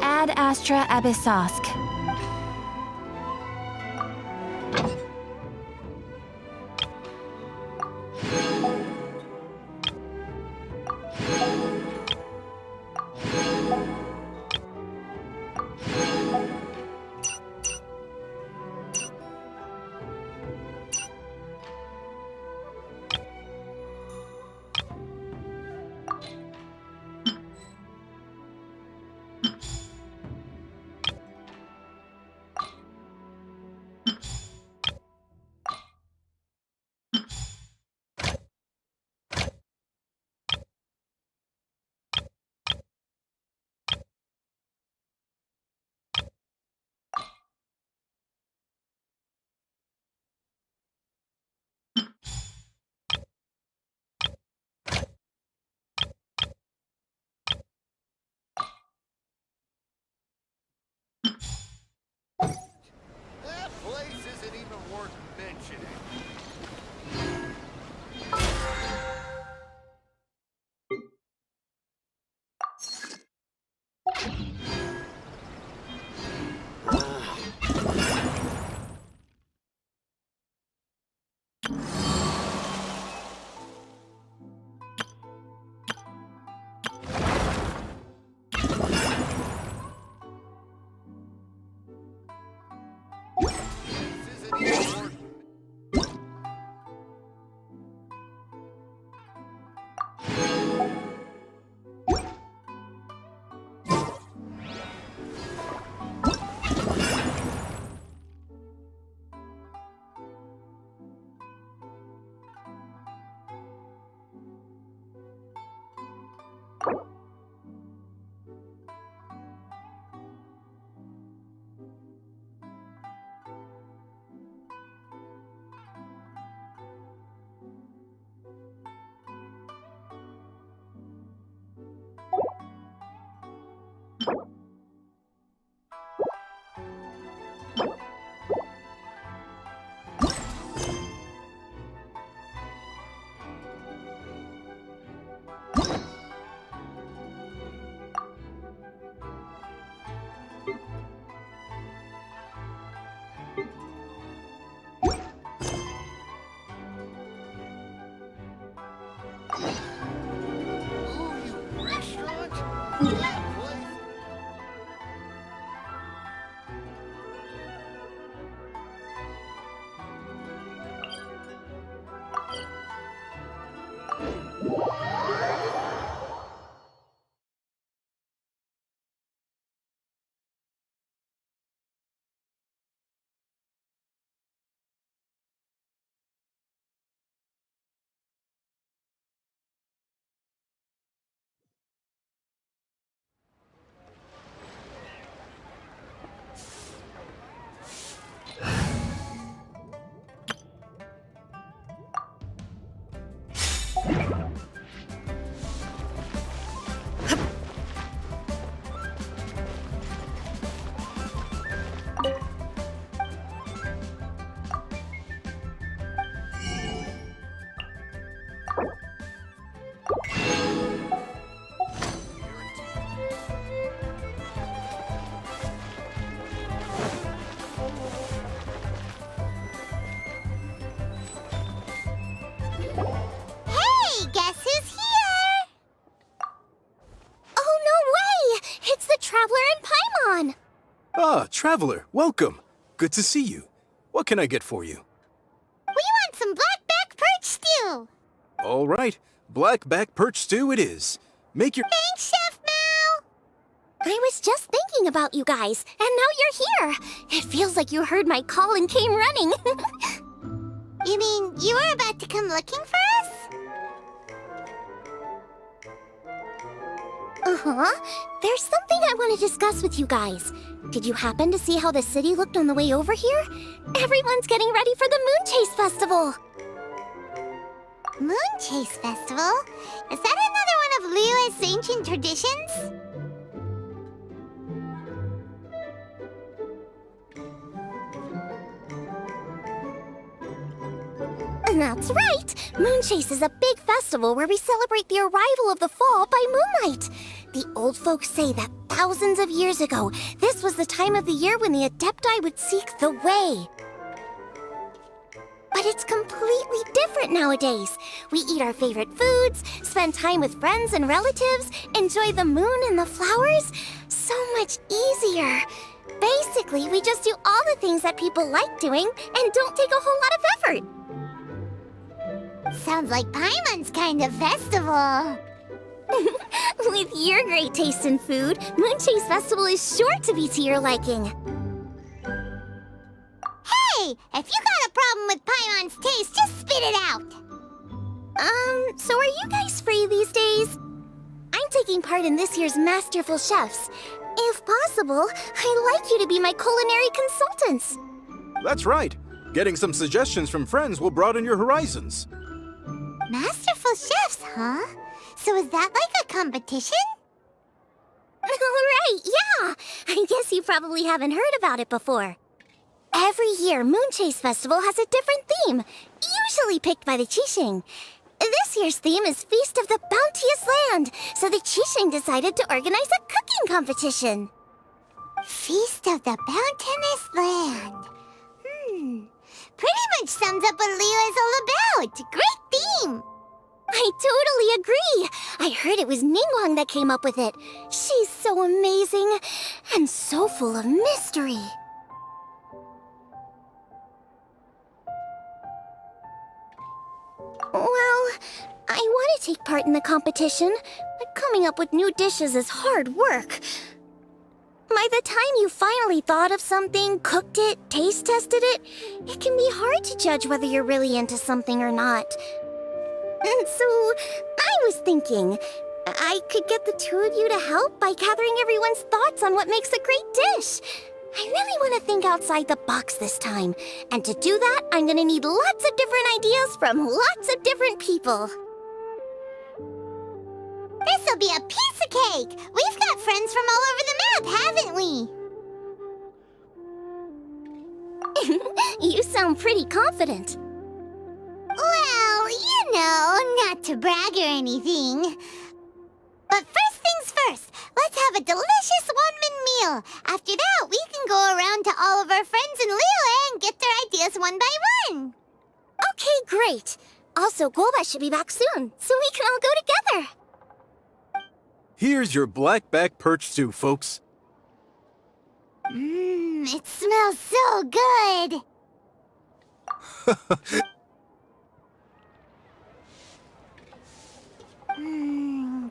Ad Astra Abyssosk. That place isn't even worth mentioning. This isn't even worth Ooh, you restaurant? That place. Hey, guess who's here? Oh, no way! It's the Traveler and Paimon! Ah, Traveler, welcome. Good to see you. What can I get for you? We want some blackback perch stew! All right, blackback perch stew it is. Make your... Thanks, Chef Mal! I was just thinking about you guys, and now you're here! It feels like you heard my call and came running. You mean you were about to come looking for us? Uh-huh. There's something I want to discuss with you guys. Did you happen to see how the city looked on the way over here? Everyone's getting ready for the Moon Chase Festival. Moon Chase Festival? Is that another one of Liyue's ancient traditions? That's right! Moonchase is a big festival where we celebrate the arrival of the fall by moonlight. The old folks say that thousands of years ago, this was the time of the year when the Adepti would seek the way. But it's completely different nowadays. We eat our favorite foods, spend time with friends and relatives, enjoy the moon and the flowers. So much easier. Basically, we just do all the things that people like doing and don't take a whole lot of effort. Sounds like Paimon's kind of festival. With your great taste in food, Moonchase Festival is sure to be to your liking. Hey, if you got a problem with Paimon's taste, just spit it out. So are you guys free these days? I'm taking part in this year's Masterful Chefs. If possible, I'd like you to be my culinary consultants. That's right. Getting some suggestions from friends will broaden your horizons. Masterful chefs, huh? So is that like a competition? Right, yeah. I guess you probably haven't heard about it before. Every year, Moonchase Festival has a different theme, usually picked by the Qixing. This year's theme is Feast of the Bounteous Land, so the Qixing decided to organize a cooking competition. Feast of the Bounteous Land. Pretty much sums up what Liyue is all about. Great theme. I totally agree. I heard it was Ningguang that came up with it. She's so amazing and so full of mystery. Well, I want to take part in the competition, but coming up with new dishes is hard work. By the time you finally thought of something, cooked it, taste tested it, it can be hard to judge whether you're really into something or not. And so, I was thinking, I could get the two of you to help by gathering everyone's thoughts on what makes a great dish. I really want to think outside the box this time. And to do that, I'm gonna need lots of different ideas from lots of different people. This'll be a piece of cake. We've got friends from all over the map, haven't we? You sound pretty confident. Well, you know, not to brag or anything. But first things first, let's have a delicious one-man meal. After that, we can go around to all of our friends in Liyue and get their ideas one by one. Okay, great. Also, Golba should be back soon, so we can all go together. Here's your blackback perch stew, folks. It smells so good.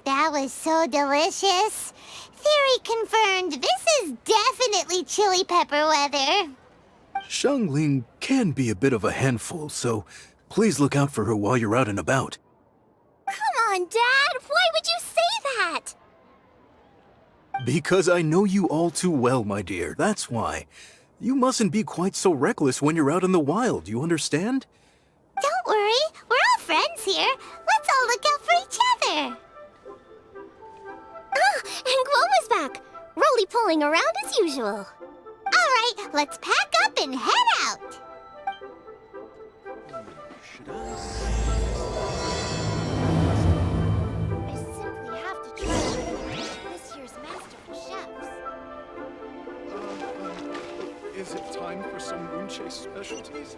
That was so delicious. Theory confirmed, this is definitely chili pepper weather. Xiangling can be a bit of a handful, so please look out for her while you're out and about. Come on, Dad. Why would you say that? Because I know you all too well, my dear. That's why. You mustn't be quite so reckless when you're out in the wild, you understand? Don't worry, we're all friends here. Let's all look out for each other. Ah, and Gloma's back. Roly-poling around as usual. All right, let's pack up and head out. I simply have to try this year's Masterful Chefs. Is it time for some Moonchase specialties?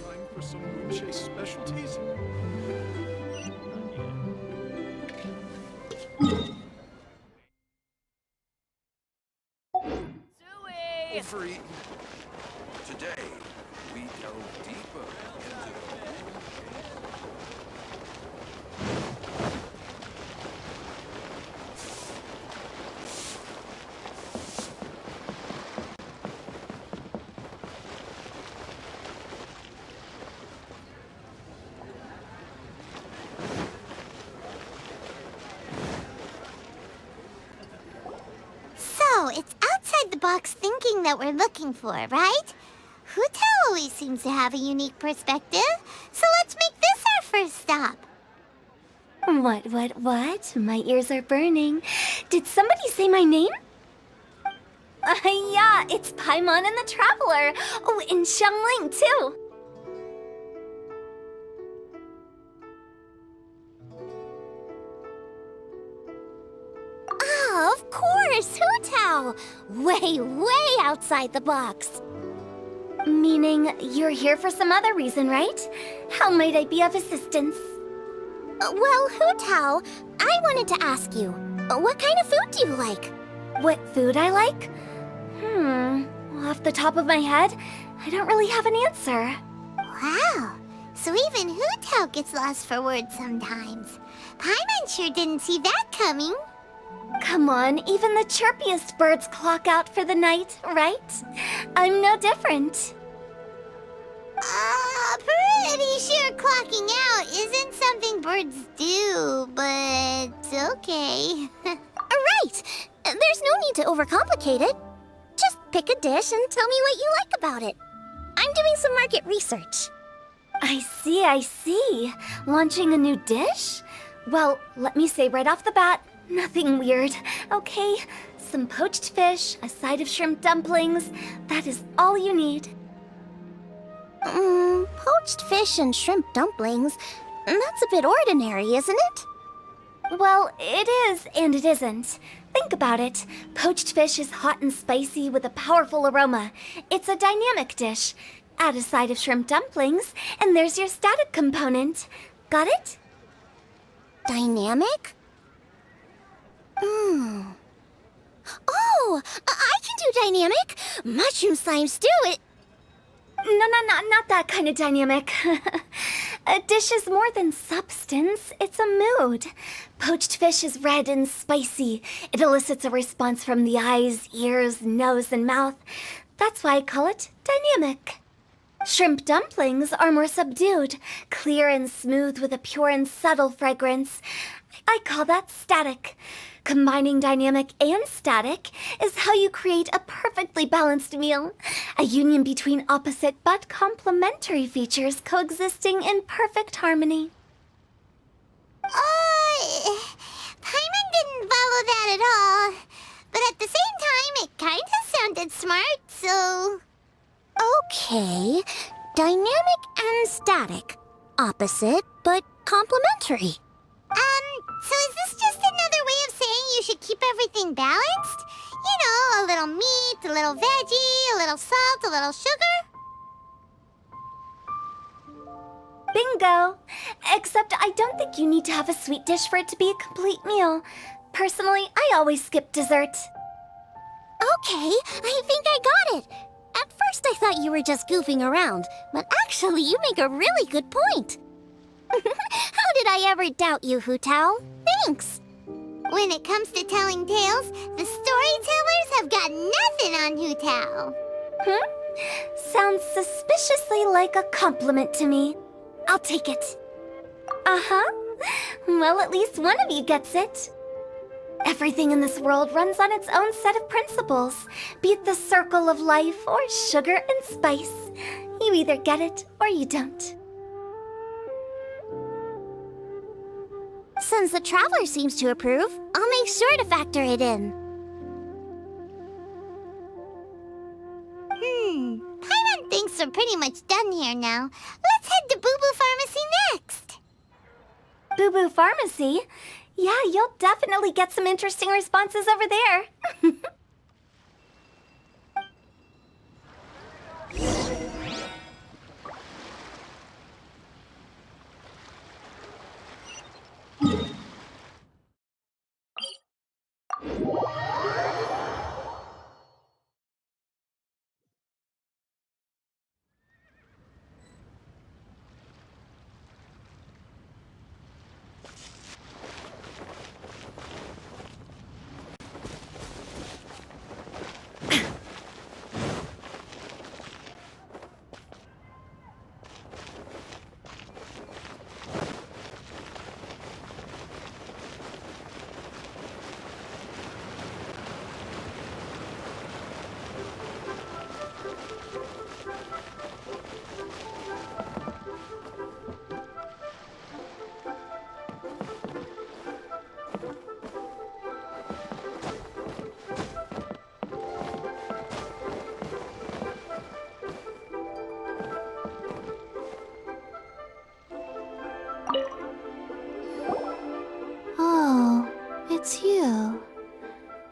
Time for some Moonchase specialties? overeaten. Today, we delve deeper into the So, it's outside the box thinking that we're looking for, right? Hotel always seems to have a unique perspective, so let's make this our first stop. What? My ears are burning. Did somebody say my name? Yeah, it's Paimon and the Traveler. Oh, and Xiangling, too. Oh, of course, Hutao. Way outside the box. Meaning you're here for some other reason, right? How might I be of assistance? Well, Hutao, I wanted to ask you, what kind of food do you like? What food I like? Off the top of my head, I don't really have an answer. Wow, so even Hutao gets lost for words sometimes. Paimon sure didn't see that coming. Come on, even the chirpiest birds clock out for the night, right? I'm no different. Pretty sure clocking out isn't something birds do, but okay. Right! There's no need to overcomplicate it. Just pick a dish and tell me what you like about it. I'm doing some market research. I see. Launching a new dish? Well, let me say right off the bat, nothing weird, okay? Some poached fish, a side of shrimp dumplings. That is all you need. Poached fish and shrimp dumplings? That's a bit ordinary, isn't it? Well, it is and it isn't. Think about it. Poached fish is hot and spicy with a powerful aroma. It's a dynamic dish. Add a side of shrimp dumplings, and there's your static component. Got it? Dynamic? Oh, I can do dynamic. Mushroom slime stew, No, not that kind of dynamic. A dish is more than substance, it's a mood. Poached fish is red and spicy. It elicits a response from the eyes, ears, nose, and mouth. That's why I call it dynamic. Shrimp dumplings are more subdued, clear and smooth with a pure and subtle fragrance. I call that static. Combining dynamic and static is how you create a perfectly balanced meal. A union between opposite but complementary features coexisting in perfect harmony. Paimon didn't follow that at all. But at the same time, it kinda sounded smart, so... Okay, dynamic and static. Opposite but complementary. So is this just another way of saying you should keep everything balanced? You know, a little meat, a little veggie, a little salt, a little sugar? Bingo! Except I don't think you need to have a sweet dish for it to be a complete meal. Personally, I always skip dessert. Okay, I think I got it. At first I thought you were just goofing around, but actually you make a really good point. How did I ever doubt you, Hutao? Thanks. When it comes to telling tales, the storytellers have got nothing on Hutao. Sounds suspiciously like a compliment to me. I'll take it. Uh-huh. Well, at least one of you gets it. Everything in this world runs on its own set of principles, be it the circle of life or sugar and spice. You either get it or you don't. Since the Traveler seems to approve, I'll make sure to factor it in. Paimon thinks we're pretty much done here now. Let's head to Boo Boo Pharmacy next. Boo Boo Pharmacy? Yeah, you'll definitely get some interesting responses over there.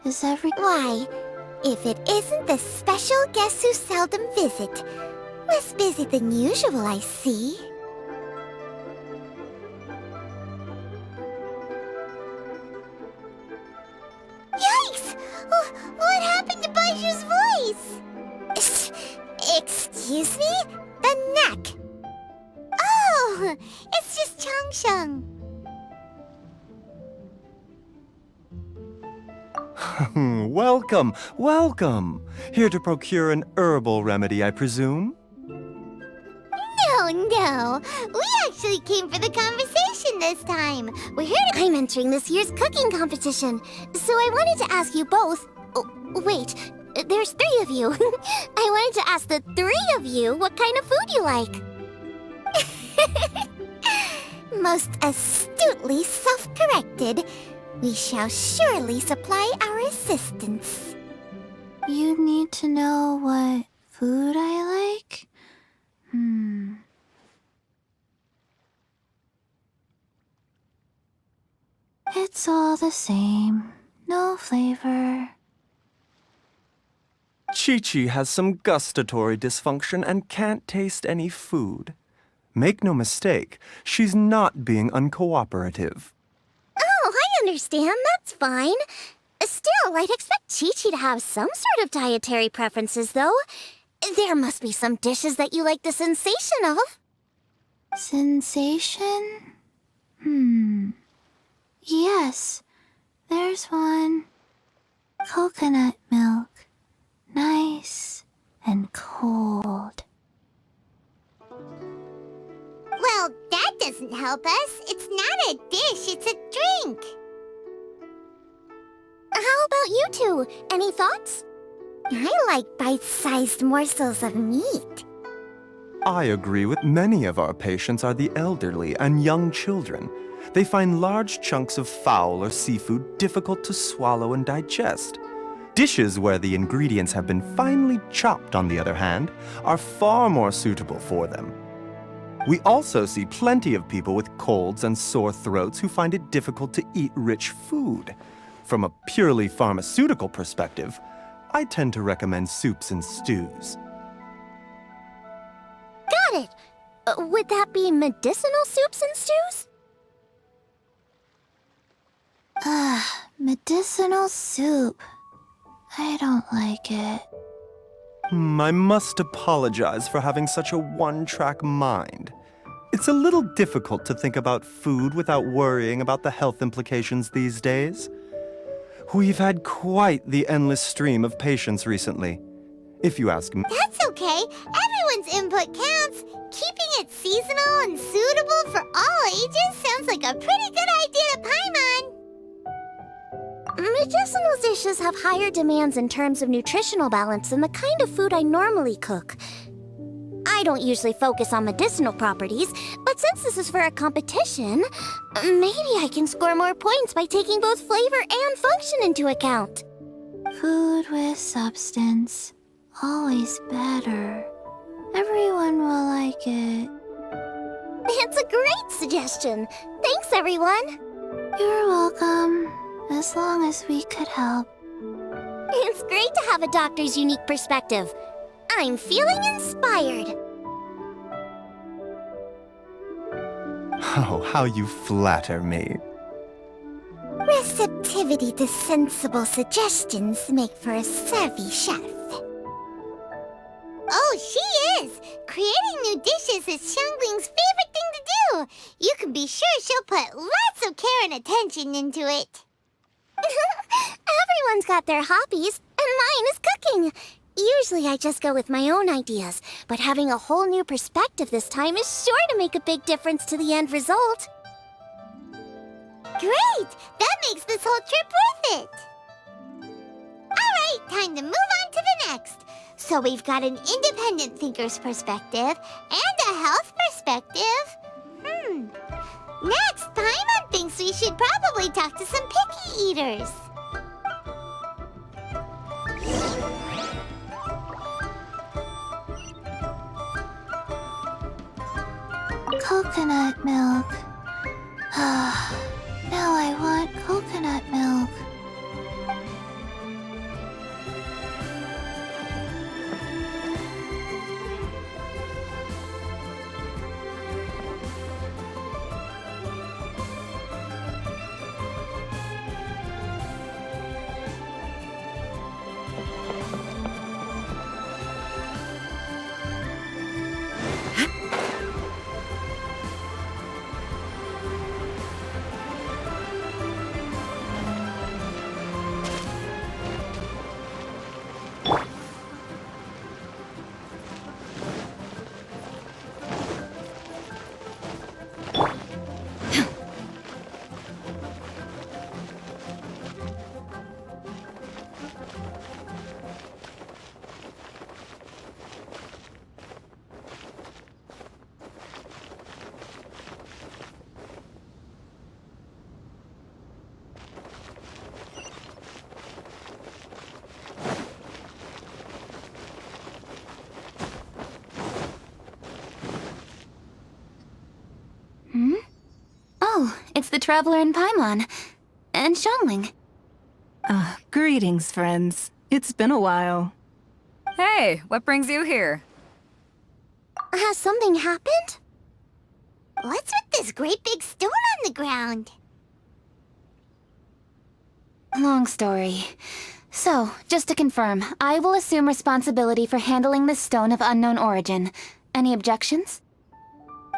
Is every... Why, if it isn't the special guests who seldom visit. Less busy than usual, I see. Yikes! What happened to Baiju's voice? Excuse me? The neck. Oh, it's just Changsheng. Welcome, welcome. Here to procure an herbal remedy, I presume? No. We actually came for the conversation this time. We're here to... I'm entering this year's cooking competition, so I wanted to ask you both... Oh, wait, there's 3 of you. I wanted to ask the 3 of you what kind of food you like. Most astutely self-corrected. We shall surely supply our assistance. You need to know what food I like? It's all the same. No flavor. Chi-Chi has some gustatory dysfunction and can't taste any food. Make no mistake, she's not being uncooperative. Oh, I understand. That's fine. Still, I'd expect Chi-Chi to have some sort of dietary preferences, though. There must be some dishes that you like the sensation of. Sensation? Yes, there's one. Coconut milk. Nice and cold. Well, that doesn't help us. It's not a dish, it's a drink. How about you two? Any thoughts? I like bite-sized morsels of meat. I agree with many of our patients are the elderly and young children. They find large chunks of fowl or seafood difficult to swallow and digest. Dishes where the ingredients have been finely chopped, on the other hand, are far more suitable for them. We also see plenty of people with colds and sore throats who find it difficult to eat rich food. From a purely pharmaceutical perspective, I tend to recommend soups and stews. Got it. Would that be medicinal soups and stews? Medicinal soup. I don't like it. I must apologize for having such a one-track mind. It's a little difficult to think about food without worrying about the health implications these days. We've had quite the endless stream of patients recently. If you ask me... That's okay. Everyone's input counts. Keeping it seasonal and suitable for all ages sounds like a pretty good idea to Paimon. Medicinal dishes have higher demands in terms of nutritional balance than the kind of food I normally cook. I don't usually focus on medicinal properties, but since this is for a competition, maybe I can score more points by taking both flavor and function into account. Food with substance. Always better. Everyone will like it. It's a great suggestion. Thanks, everyone. You're welcome. As long as we could help. It's great to have a doctor's unique perspective. I'm feeling inspired. Oh, how you flatter me. Receptivity to sensible suggestions make for a savvy chef. Oh, she is! Creating new dishes is Xiangling's favorite thing to do. You can be sure she'll put lots of care and attention into it. Everyone's got their hobbies, and mine is cooking. Usually I just go with my own ideas, but having a whole new perspective this time is sure to make a big difference to the end result. Great! That makes this whole trip worth it! Alright, time to move on to the next. So we've got an independent thinker's perspective and a health perspective. Next, Paimon thinks we should probably talk to some picky eaters. Coconut milk. Now I want coconut milk. It's the Traveler in Paimon. And Xiangling. Greetings, friends. It's been a while. Hey, what brings you here? Has something happened? What's with this great big stone on the ground? Long story. So, just to confirm, I will assume responsibility for handling this stone of unknown origin. Any objections?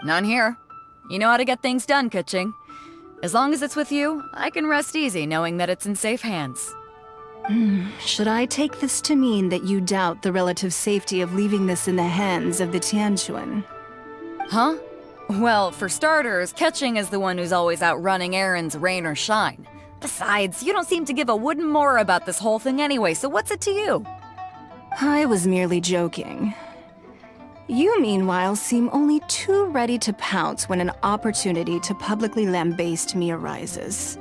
None here. You know how to get things done, Kuching. As long as it's with you, I can rest easy knowing that it's in safe hands. Should I take this to mean that you doubt the relative safety of leaving this in the hands of the Tianquan? Huh? Well, for starters, Kuching is the one who's always out running errands, rain or shine. Besides, you don't seem to give a wooden more about this whole thing anyway, so what's it to you? I was merely joking. You, meanwhile, seem only too ready to pounce when an opportunity to publicly lambaste me arises.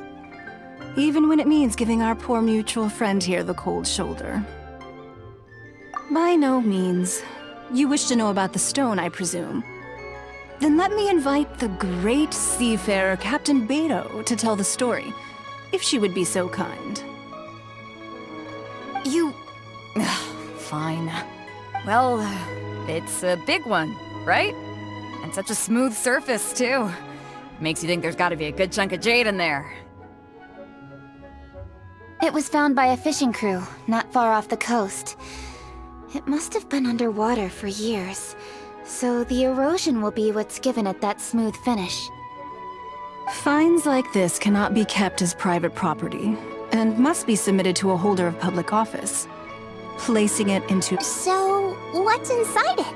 Even when it means giving our poor mutual friend here the cold shoulder. By no means. You wish to know about the stone, I presume. Then let me invite the great seafarer Captain Beto to tell the story, if she would be so kind. You... Fine. Well, it's a big one, right? And such a smooth surface, too. Makes you think there's gotta be a good chunk of jade in there. It was found by a fishing crew, not far off the coast. It must have been underwater for years, so the erosion will be what's given it that smooth finish. Finds like this cannot be kept as private property, and must be submitted to a holder of public office. Placing it into... So, what's inside it?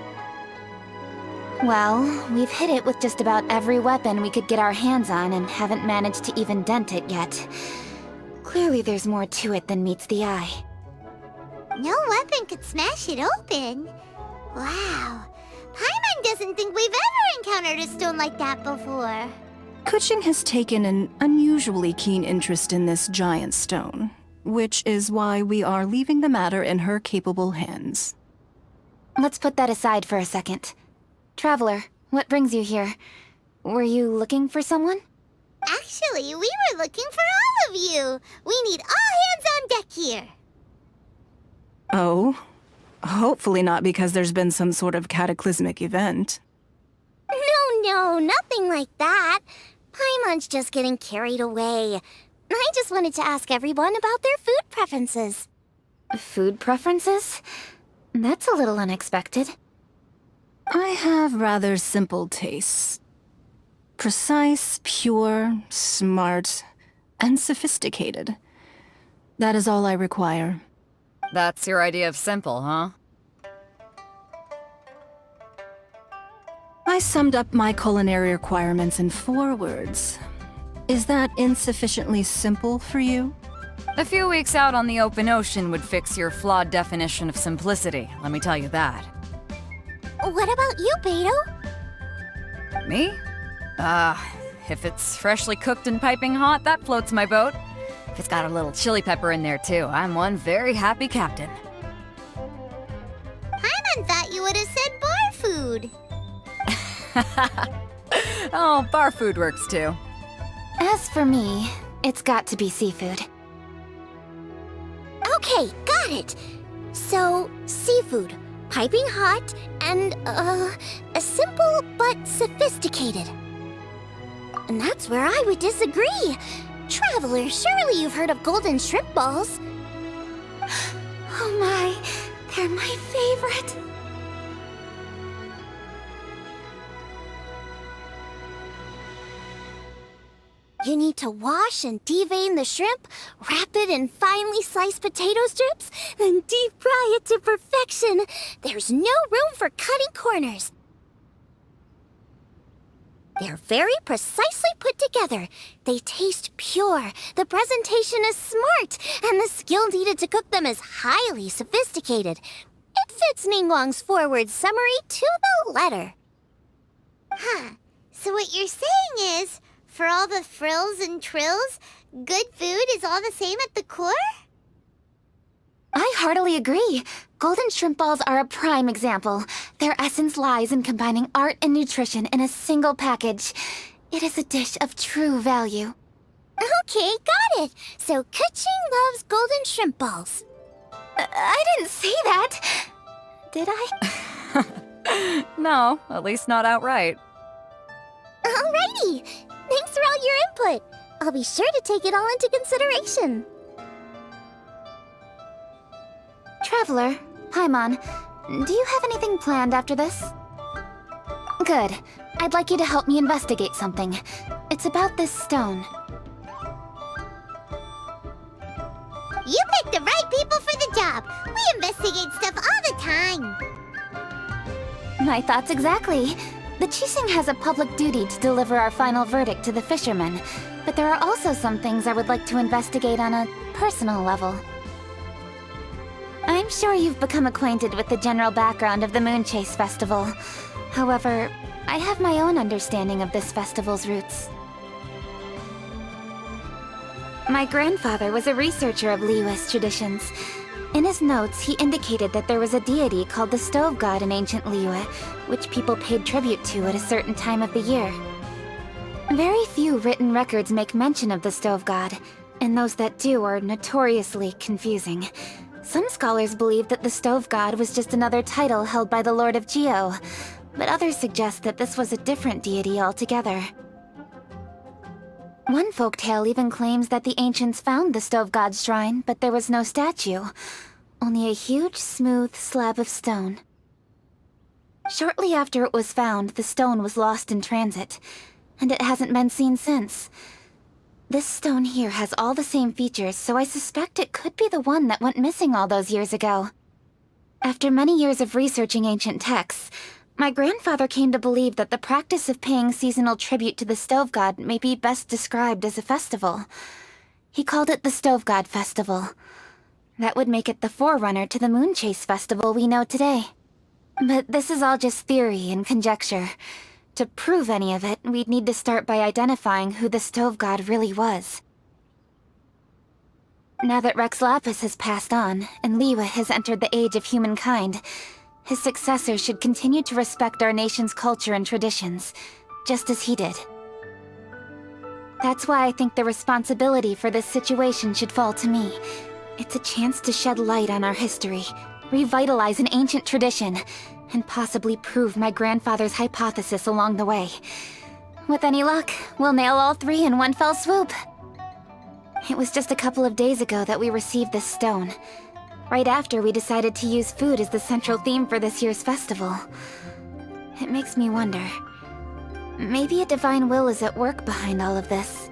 Well, we've hit it with just about every weapon we could get our hands on and haven't managed to even dent it yet. Clearly there's more to it than meets the eye. No weapon could smash it open. Wow. Paimon doesn't think we've ever encountered a stone like that before. Kuching has taken an unusually keen interest in this giant stone, which is why we are leaving the matter in her capable hands. Let's put that aside for a second. Traveler, what brings you here? Were you looking for someone? Actually, we were looking for all of you. We need all hands on deck here. Oh? Hopefully not because there's been some sort of cataclysmic event. No, nothing like that. Paimon's just getting carried away. I just wanted to ask everyone about their food preferences. Food preferences? That's a little unexpected. I have rather simple tastes. Precise, pure, smart, and sophisticated. That is all I require. That's your idea of simple, huh? I summed up my culinary requirements in 4 words. Is that insufficiently simple for you? A few weeks out on the open ocean would fix your flawed definition of simplicity, let me tell you that. What about you, Beto? Me? If it's freshly cooked and piping hot, that floats my boat. If it's got a little chili pepper in there too, I'm one very happy captain. Paimon thought you would have said bar food. Oh, bar food works too. As for me, it's got to be seafood. Okay, got it. So, seafood, piping hot, and, simple but sophisticated. And that's where I would disagree. Traveler, surely you've heard of golden shrimp balls. Oh my, they're my favorite. You need to wash and devein the shrimp, wrap it in finely sliced potato strips, then deep fry it to perfection. There's no room for cutting corners. They're very precisely put together. They taste pure, the presentation is smart, and the skill needed to cook them is highly sophisticated. It fits Ningguang's forward summary to the letter. Huh. So what you're saying is, for all the frills and trills, good food is all the same at the core? I heartily agree. Golden shrimp balls are a prime example. Their essence lies in combining art and nutrition in a single package. It is a dish of true value. Okay, got it. So Kuching loves golden shrimp balls. I didn't say that. Did I? No, at least not outright. Alrighty. Thanks for all your input. I'll be sure to take it all into consideration. Traveler, Paimon, do you have anything planned after this? Good. I'd like you to help me investigate something. It's about this stone. You picked the right people for the job. We investigate stuff all the time. My thoughts exactly. The Chising has a public duty to deliver our final verdict to the fishermen, but there are also some things I would like to investigate on a personal level. I'm sure you've become acquainted with the general background of the Moonchase Festival. However, I have my own understanding of this festival's roots. My grandfather was a researcher of Liyue's traditions. In his notes, he indicated that there was a deity called the Stove God in ancient Liyue, which people paid tribute to at a certain time of the year. Very few written records make mention of the Stove God, and those that do are notoriously confusing. Some scholars believe that the Stove God was just another title held by the Lord of Geo, but others suggest that this was a different deity altogether. One folktale even claims that the ancients found the Stove God's shrine, but there was no statue, only a huge, smooth slab of stone. Shortly after it was found, the stone was lost in transit, and it hasn't been seen since. This stone here has all the same features, so I suspect it could be the one that went missing all those years ago. After many years of researching ancient texts, my grandfather came to believe that the practice of paying seasonal tribute to the Stove God may be best described as a festival. He called it the Stove God Festival. That would make it the forerunner to the Moonchase Festival we know today. But this is all just theory and conjecture. To prove any of it, we'd need to start by identifying who the Stove God really was. Now that Rex Lapis has passed on, and Liyue has entered the age of humankind, his successor should continue to respect our nation's culture and traditions, just as he did. That's why I think the responsibility for this situation should fall to me. It's a chance to shed light on our history, revitalize an ancient tradition, and possibly prove my grandfather's hypothesis along the way. With any luck, we'll nail all three in one fell swoop. It was just a couple of days ago that we received this stone. Right after we decided to use food as the central theme for this year's festival. It makes me wonder. Maybe a divine will is at work behind all of this.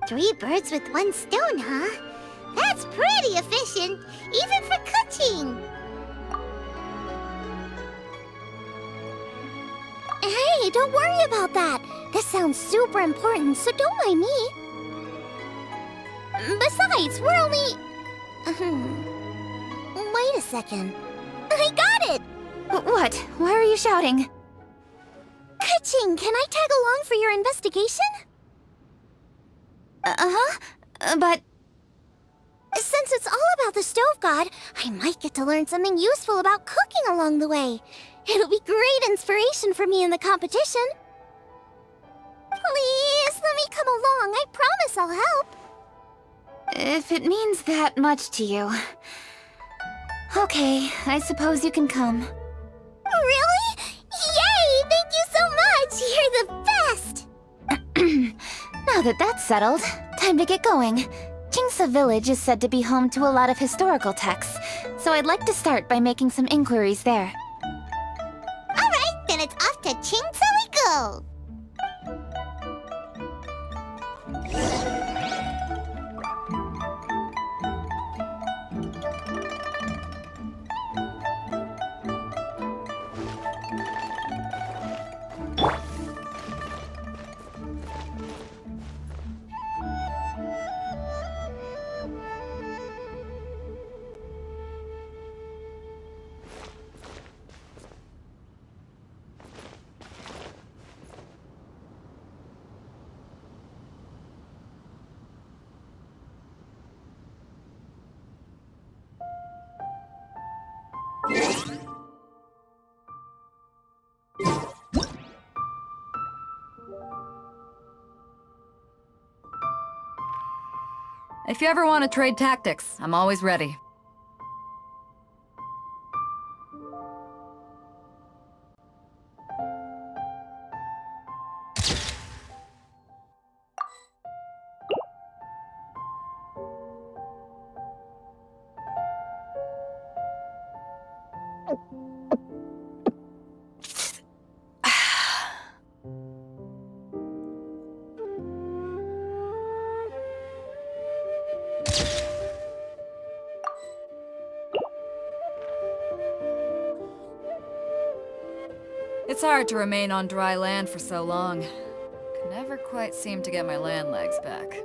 3 birds with 1 stone, huh? That's pretty efficient, even for Kuching. Hey, don't worry about that. This sounds super important, so don't mind me. Besides, we're only... Wait a second. I got it! What? Why are you shouting? Kuching, can I tag along for your investigation? But... Since it's all about the Stove God, I might get to learn something useful about cooking along the way. It'll be great inspiration for me in the competition. Please, let me come along. I promise I'll help. If it means that much to you... Okay, I suppose you can come. Really? Yay! Thank you so much! You're the best! Now that that's settled, time to get going. Jingsa Village is said to be home to a lot of historical texts, so I'd like to start by making some inquiries there. Alright, then it's off to Chingsa we go. If you ever want to trade tactics, I'm always ready. It's hard to remain on dry land for so long. Can never quite seem to get my land legs back.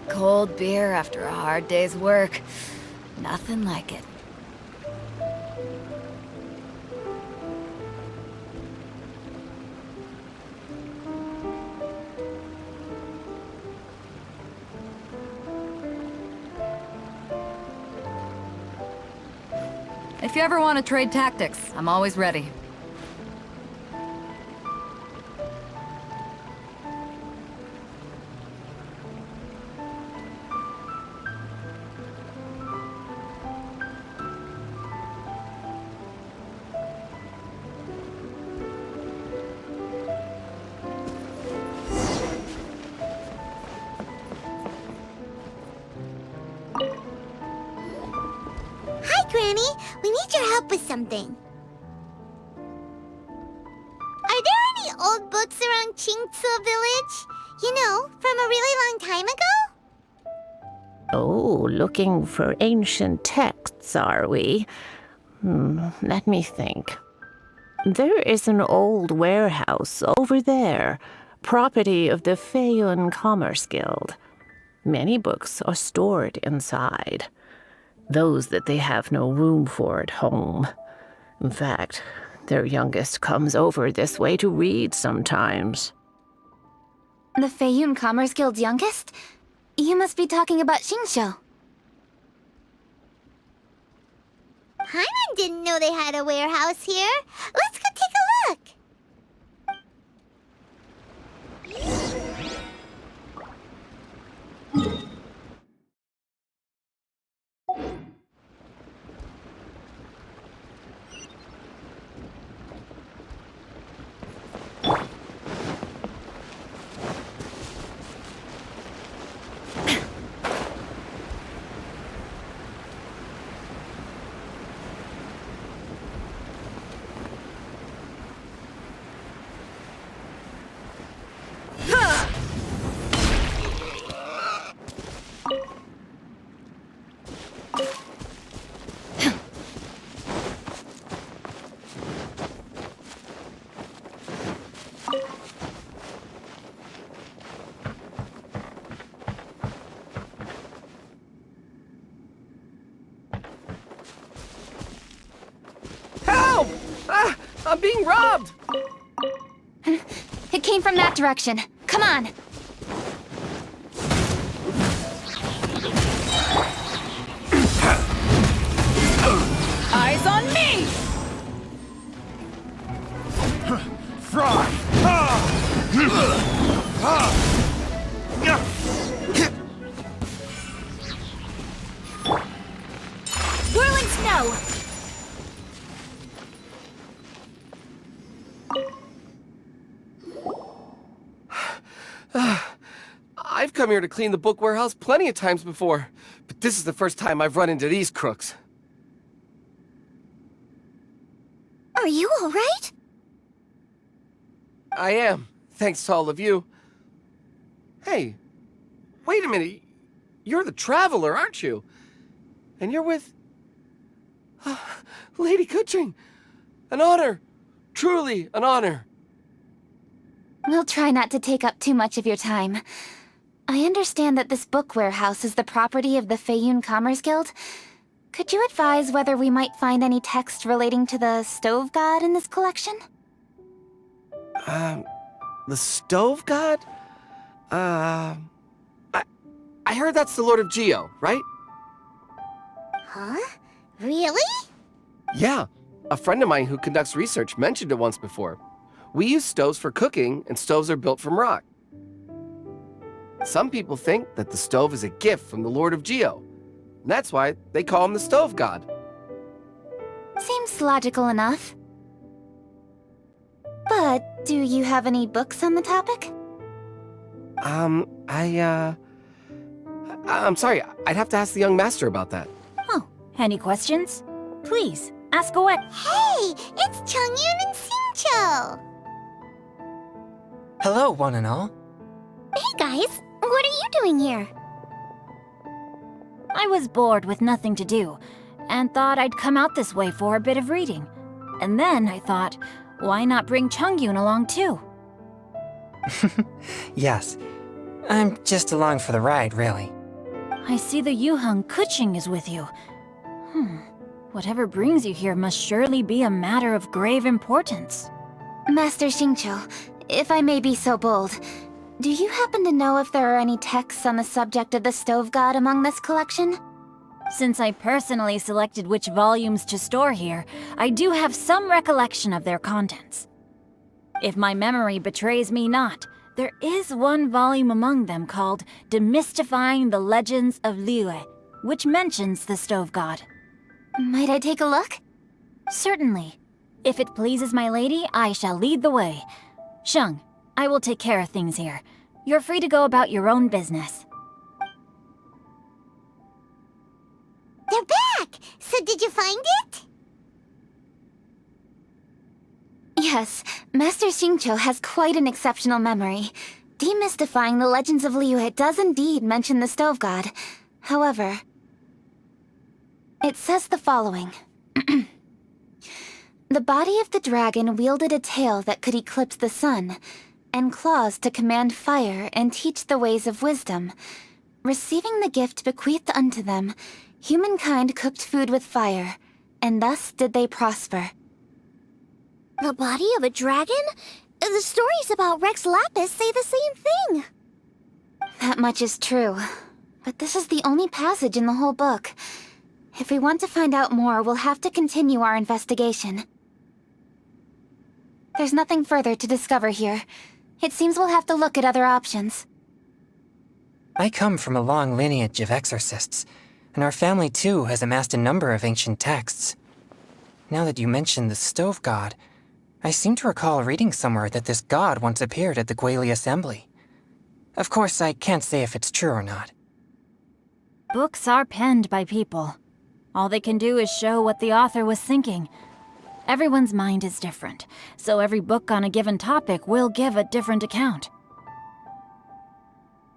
Cold beer after a hard day's work. Nothing like it. If you ever want to trade tactics, I'm always ready. Granny, we need your help with something. Are there any old books around Qingce village? You know, from a really long time ago? Oh, looking for ancient texts, are we? Let me think. There is an old warehouse over there, property of the Feiyun Commerce Guild. Many books are stored inside. Those that they have no room for at home. In fact, their youngest comes over this way to read sometimes. The Feiyun Commerce Guild's youngest? You must be talking about Xingqiu. Paimon didn't know they had a warehouse here. Let's go take a look. Help! Ah, I'm being robbed! It came from that direction. Come on! fry! Whirling snow! I've come here to clean the book warehouse plenty of times before, but this is the first time I've run into these crooks. Are you all right? I am, thanks to all of you. Hey, wait a minute. You're the Traveler, aren't you? And you're with... Lady Kuching. An honor. Truly an honor. We'll try not to take up too much of your time. I understand that this book warehouse is the property of the Feiyun Commerce Guild. Could you advise whether we might find any text relating to the Stove God in this collection? The Stove God? I heard that's the Lord of Geo, right? Huh? Really? Yeah, a friend of mine who conducts research mentioned it once before. We use stoves for cooking, and stoves are built from rock. Some people think that the stove is a gift from the Lord of Geo. And that's why they call him the Stove God. Seems logical enough. But do you have any books on the topic? I'm sorry, I'd have to ask the young master about that. Oh, any questions? Please, ask away. Hey, it's Changyun and Xingqiu! Hello, one and all. Hey guys, what are you doing here? I was bored with nothing to do, and thought I'd come out this way for a bit of reading. And then I thought, why not bring Changyun along too? Yes, I'm just along for the ride, really. I see the Yuheng Kuching is with you. Whatever brings you here must surely be a matter of grave importance. Master Xingqiu, if I may be so bold, do you happen to know if there are any texts on the subject of the Stove God among this collection? Since I personally selected which volumes to store here, I do have some recollection of their contents. If my memory betrays me not, there is one volume among them called Demystifying the Legends of Liyue, which mentions the Stove God. Might I take a look? Certainly. If it pleases my lady, I shall lead the way. Sheng, I will take care of things here. You're free to go about your own business. They're back! So did you find it? Yes, Master Xingqiu has quite an exceptional memory. Demystifying the Legends of Liyue does indeed mention the Stove God. However, it says the following. The body of the dragon wielded a tail that could eclipse the sun, and claws to command fire and teach the ways of wisdom. Receiving the gift bequeathed unto them, humankind cooked food with fire, and thus did they prosper. The body of a dragon? The stories about Rex Lapis say the same thing. That much is true, but this is the only passage in the whole book. If we want to find out more, we'll have to continue our investigation. There's nothing further to discover here. It seems we'll have to look at other options. I come from a long lineage of exorcists, and our family too has amassed a number of ancient texts. Now that you mention the Stove God, I seem to recall reading somewhere that this god once appeared at the Guili Assembly. Of course, I can't say if it's true or not. Books are penned by people. All they can do is show what the author was thinking. Everyone's mind is different, so every book on a given topic will give a different account.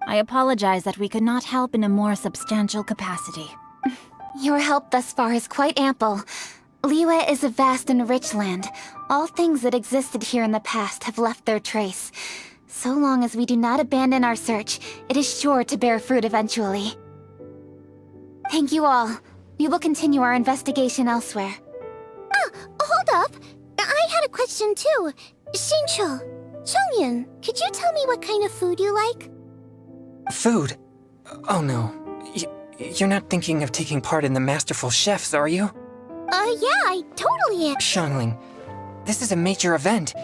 I apologize that we could not help in a more substantial capacity. Your help thus far is quite ample. Liyue is a vast and rich land. All things that existed here in the past have left their trace. So long as we do not abandon our search, it is sure to bear fruit eventually. Thank you all. We will continue our investigation elsewhere. Hold up. I had a question too. Xingqiu, Changyun, could you tell me what kind of food you like? Food? Oh no. You're not thinking of taking part in the Masterful Chefs, are you? Yeah, I totally am. Xiangling, this is a major event.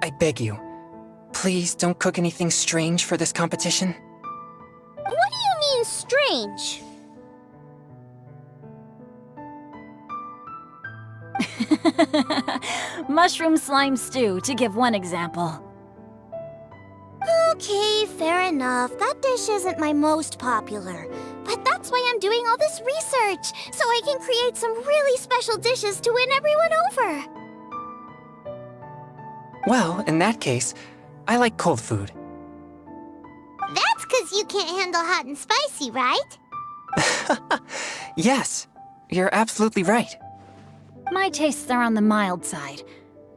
I beg you, please don't cook anything strange for this competition. What do you mean, strange? Mushroom slime stew, to give one example. Okay, fair enough. That dish isn't my most popular. But that's why I'm doing all this research, so I can create some really special dishes to win everyone over. Well, in that case, I like cold food. That's 'cause you can't handle hot and spicy, right? Yes, you're absolutely right. My tastes are on the mild side.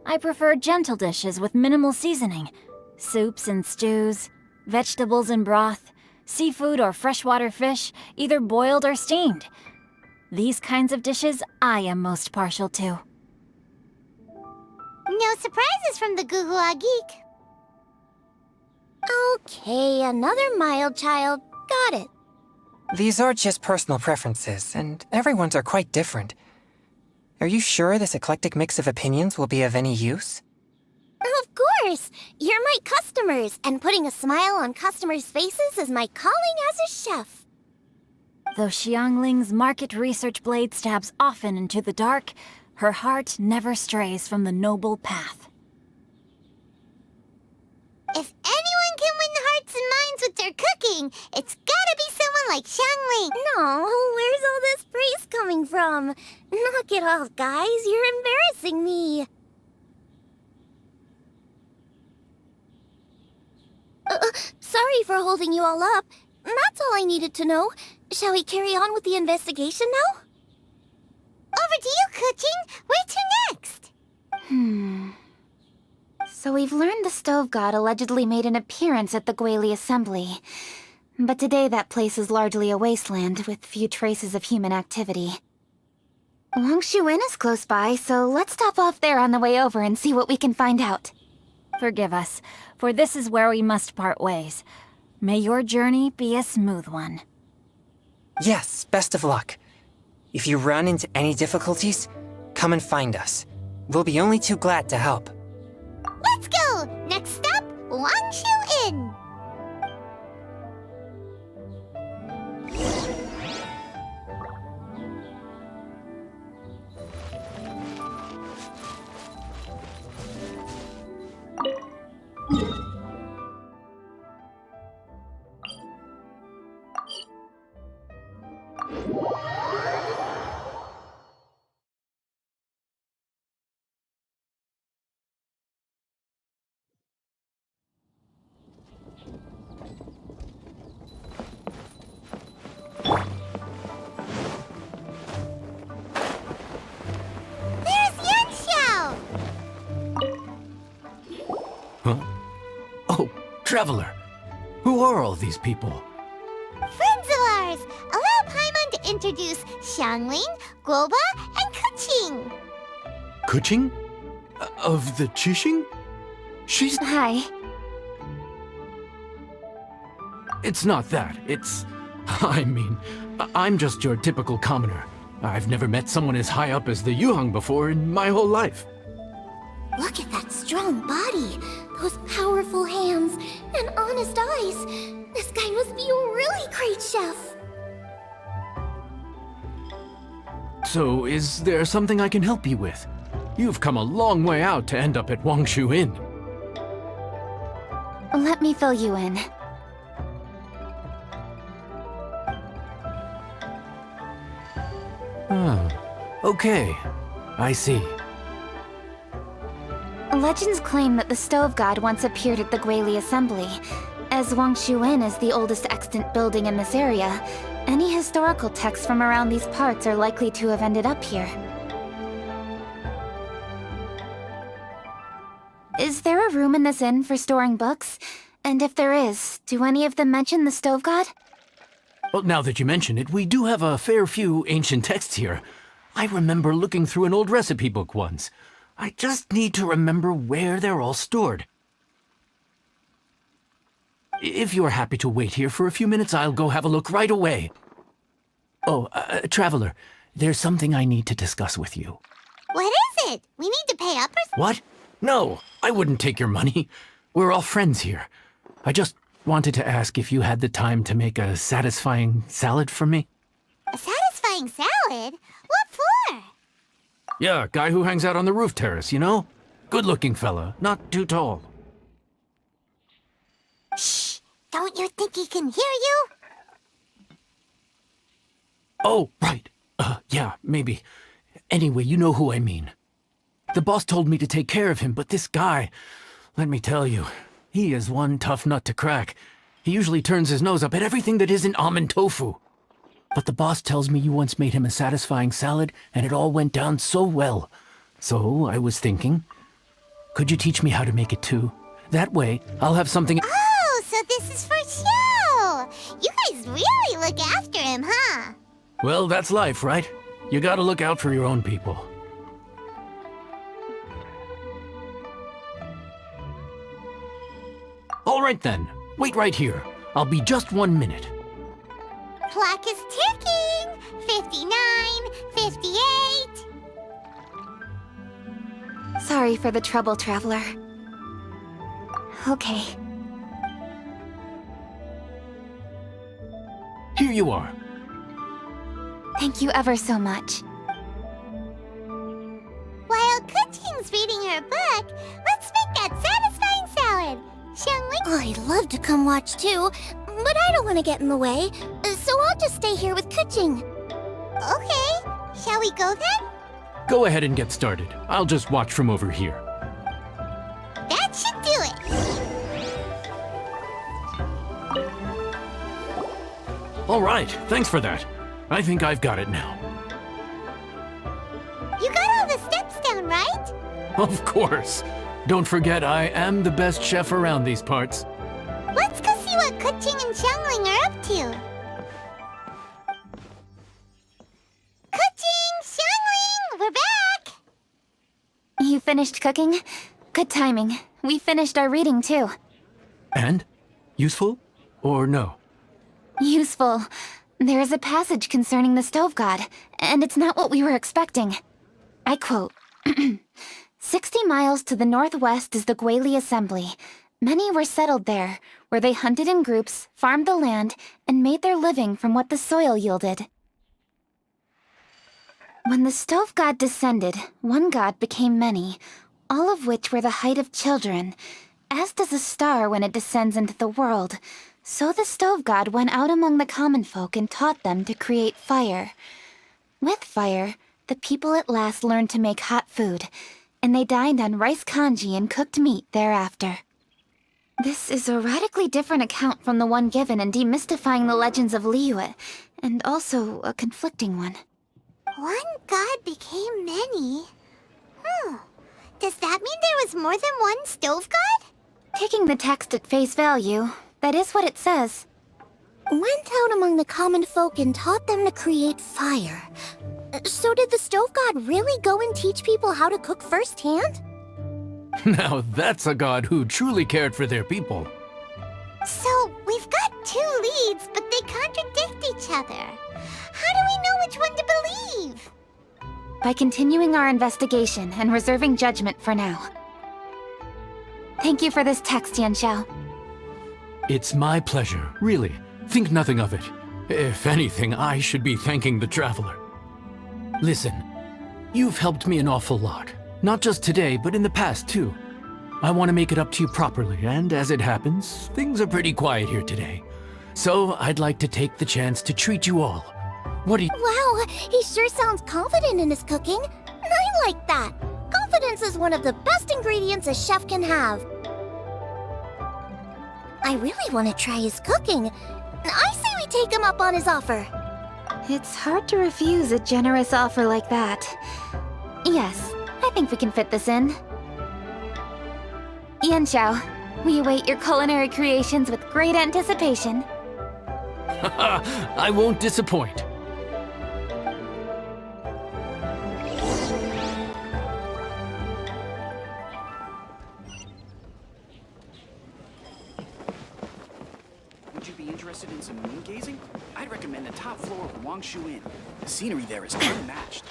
I prefer gentle dishes with minimal seasoning. Soups and stews, vegetables and broth, seafood or freshwater fish, either boiled or steamed. These kinds of dishes I am most partial to. No surprises from the Guhua Geek. Okay, another mild child. Got it. These are just personal preferences, and everyone's are quite different. Are you sure this eclectic mix of opinions will be of any use? Of course! You're my customers, and putting a smile on customers' faces is my calling as a chef. Though Xiangling's market research blade stabs often into the dark, her heart never strays from the noble path. If anyone can win hearts and minds with their cooking, it's gotta be someone like Xiangling. No, where's all this praise coming from? Knock it off, guys. You're embarrassing me. Sorry for holding you all up. That's all I needed to know. Shall we carry on with the investigation now? Over to you, Kuching. Where to next? So we've learned the Stove God allegedly made an appearance at the Guili Assembly. But today that place is largely a wasteland with few traces of human activity. Wangshu Inn is close by, so let's stop off there on the way over and see what we can find out. Forgive us, for this is where we must part ways. May your journey be a smooth one. Yes, best of luck. If you run into any difficulties, come and find us. We'll be only too glad to help. Let's go! Next stop, Wangshu Inn. Traveler, who are all these people? Friends of ours! Allow Paimon to introduce Xiangling, Guoba, and Kuching. Kuching? Of the Chishing? She's... Hi. It's not that. It's... I mean, I'm just your typical commoner. I've never met someone as high up as the Yuhang before in my whole life. Look at that strong body, those powerful hands, and honest eyes. This guy must be a really great chef. So, is there something I can help you with? You've come a long way out to end up at Wangshu Inn. Let me fill you in. Oh, okay. I see. Legends claim that the Stove God once appeared at the Guili Assembly. As Wangshu Inn is the oldest extant building in this area, any historical texts from around these parts are likely to have ended up here. Is there a room in this inn for storing books? And if there is, do any of them mention the Stove God? Well, now that you mention it, we do have a fair few ancient texts here. I remember looking through an old recipe book once. I just need to remember where they're all stored. If you're happy to wait here for a few minutes, I'll go have a look right away. Oh, Traveler, there's something I need to discuss with you. What is it? We need to pay up or something? What? No, I wouldn't take your money. We're all friends here. I just wanted to ask if you had the time to make a satisfying salad for me. A satisfying salad? What for? Yeah, guy who hangs out on the roof terrace, you know? Good-looking fella, not too tall. Shh! Don't you think he can hear you? Oh, right. Yeah, maybe. Anyway, you know who I mean. The boss told me to take care of him, but this guy, let me tell you, he is one tough nut to crack. He usually turns his nose up at everything that isn't almond tofu. But the boss tells me you once made him a satisfying salad, and it all went down so well. So I was thinking, could you teach me how to make it too? That way, I'll have something— Oh, so this is for show! You guys really look after him, huh? Well, that's life, right? You gotta look out for your own people. All right then, wait right here. I'll be just 1 minute. Clock is ticking! 59, 58... Sorry for the trouble, Traveler. Okay. Here you are. Thank you ever so much. While Kuching's reading her book, let's make that satisfying salad, shall we? I'd love to come watch too, but I don't want to get in the way, so I'll just stay here with Kuching. Okay, shall we go then? Go ahead and get started. I'll just watch from over here. That should do it. All right, thanks for that. I think I've got it now. You got all the steps down, right? Of course. Don't forget, I am the best chef around these parts. Let's go see what Kuching and Xiangling are up to. Kuching! Xiangling! We're back! You finished cooking? Good timing. We finished our reading too. And? Useful? Or no? Useful. There is a passage concerning the stove god, and it's not what we were expecting. I quote, 60 miles to the northwest is the Guili Assembly. Many were settled there, where they hunted in groups, farmed the land, and made their living from what the soil yielded. When the stove god descended, one god became many, all of which were the height of children. As does a star when it descends into the world, so the stove god went out among the common folk and taught them to create fire. With fire, the people at last learned to make hot food, and they dined on rice congee and cooked meat thereafter. This is a radically different account from the one given in Demystifying the Legends of Liyue, and also a conflicting one. One god became many. Does that mean there was more than one stove god? Taking the text at face value, that is what it says. Went out among the common folk and taught them to create fire. So did the stove god really go and teach people how to cook firsthand? Now that's a god who truly cared for their people. So, we've got two leads, but they contradict each other. How do we know which one to believe? By continuing our investigation and reserving judgment for now. Thank you for this text, Yanxiao. It's my pleasure, really. Think nothing of it. If anything, I should be thanking the Traveler. Listen, you've helped me an awful lot. Not just today, but in the past, too. I want to make it up to you properly, and as it happens, things are pretty quiet here today. So I'd like to take the chance to treat you all. What do you— Wow, he sure sounds confident in his cooking. I like that. Confidence is one of the best ingredients a chef can have. I really want to try his cooking. I say we take him up on his offer. It's hard to refuse a generous offer like that. Yes, I think we can fit this in. Yanxiao, we await your culinary creations with great anticipation. I won't disappoint. Would you be interested in some moon gazing? I'd recommend the top floor of Wangshu Inn. The scenery there is unmatched.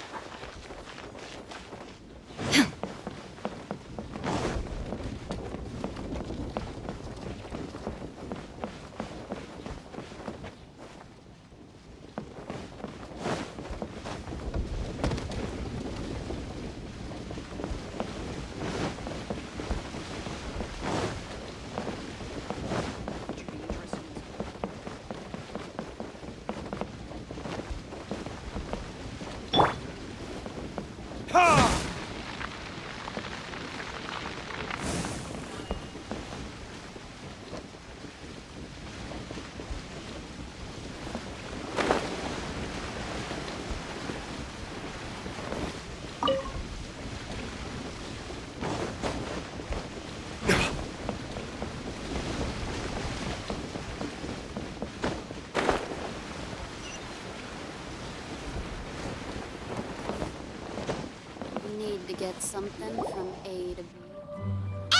get something from A to B.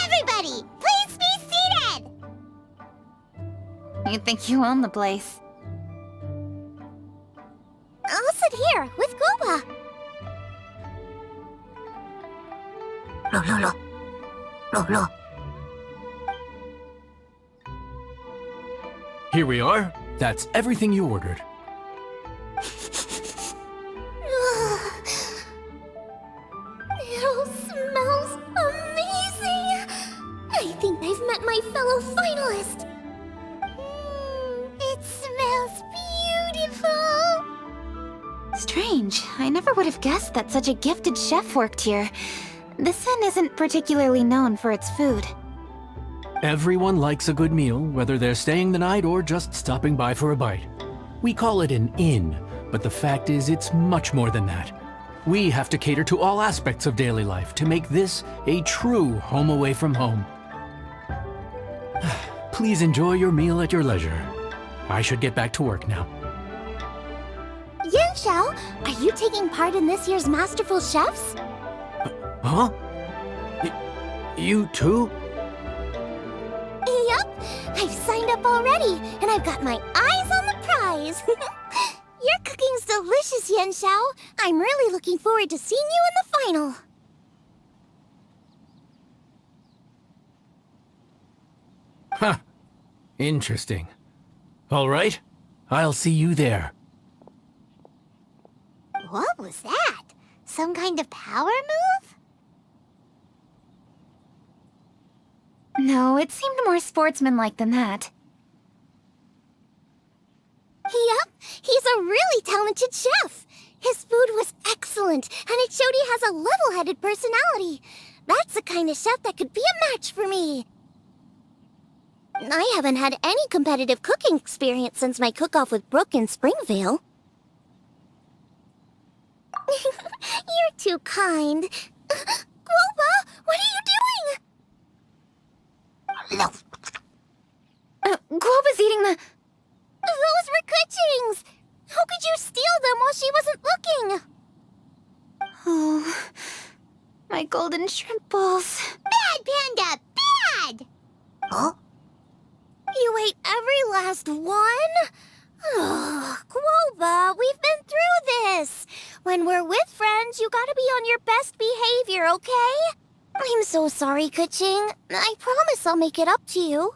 Everybody, please be seated! You think you own the place. I'll sit here with Goba. Here we are. That's everything you ordered. It all smells amazing! I think I've met my fellow finalist! It smells beautiful! Strange. I never would have guessed that such a gifted chef worked here. This inn isn't particularly known for its food. Everyone likes a good meal, whether they're staying the night or just stopping by for a bite. We call it an inn, but the fact is it's much more than that. We have to cater to all aspects of daily life to make this a true home away from home. Please enjoy your meal at your leisure. I should get back to work now. Yanxiao, are you taking part in this year's Masterful Chefs? Huh? You too? Yup, I've signed up already, and I've got my eyes on the prize. Your cooking's delicious, Yanxiao. I'm really looking forward to seeing you in the final. Huh. Interesting. All right. I'll see you there. What was that? Some kind of power move? No, it seemed more sportsmanlike than that. Yup, he's a really talented chef. His food was excellent, and it showed he has a level-headed personality. That's the kind of chef that could be a match for me. I haven't had any competitive cooking experience since my cook-off with Brooke in Springvale. You're too kind. Guoba, what are you doing? Guoba's eating the... Those were Kuching's! How could you steal them while she wasn't looking? Oh, my golden shrimp balls. Bad, Panda! Bad! Huh? You ate every last one? Oh, Guoba, we've been through this. When we're with friends, you gotta be on your best behavior, okay? I'm so sorry, Kuching. I promise I'll make it up to you.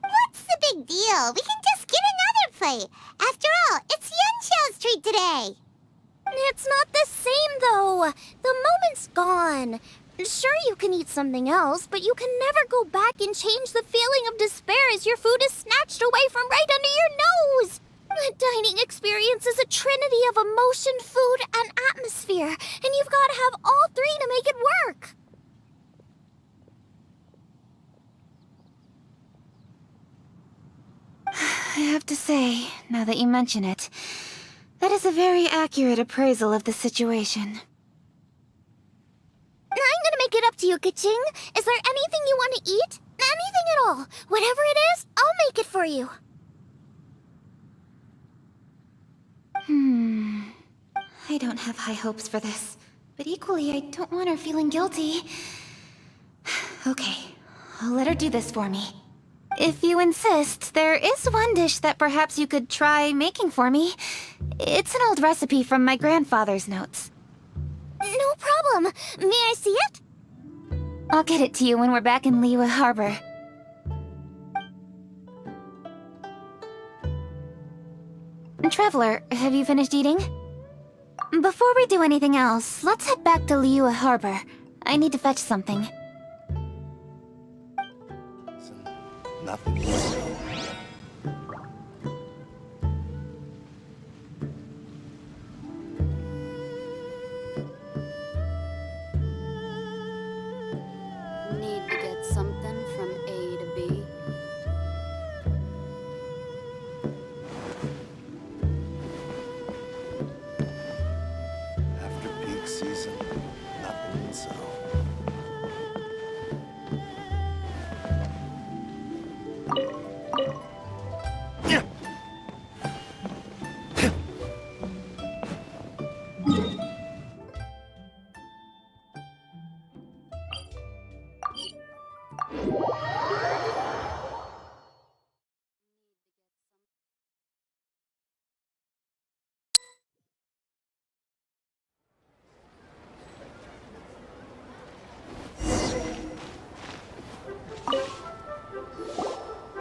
What's the big deal? We can just get another plate. After all, it's Yanxiao's treat today. It's not the same, though. The moment's gone. Sure, you can eat something else, but you can never go back and change the feeling of despair as your food is snatched away from right under your nose. The dining experience is a trinity of emotion, food, and atmosphere, and you've got to have all three to make it work. I have to say, now that you mention it, that is a very accurate appraisal of the situation. I'm gonna make it up to you, Kuching. Is there anything you want to eat? Anything at all. Whatever it is, I'll make it for you. I don't have high hopes for this, but equally I don't want her feeling guilty. Okay, I'll let her do this for me. If you insist, there is one dish that perhaps you could try making for me. It's an old recipe from my grandfather's notes. No problem. May I see it? I'll get it to you when we're back in Liyue Harbor. Traveler, have you finished eating? Before we do anything else, let's head back to Liyue Harbor. I need to fetch something. Nothing. Need to get something from A to B. After peak season, nothing can sell.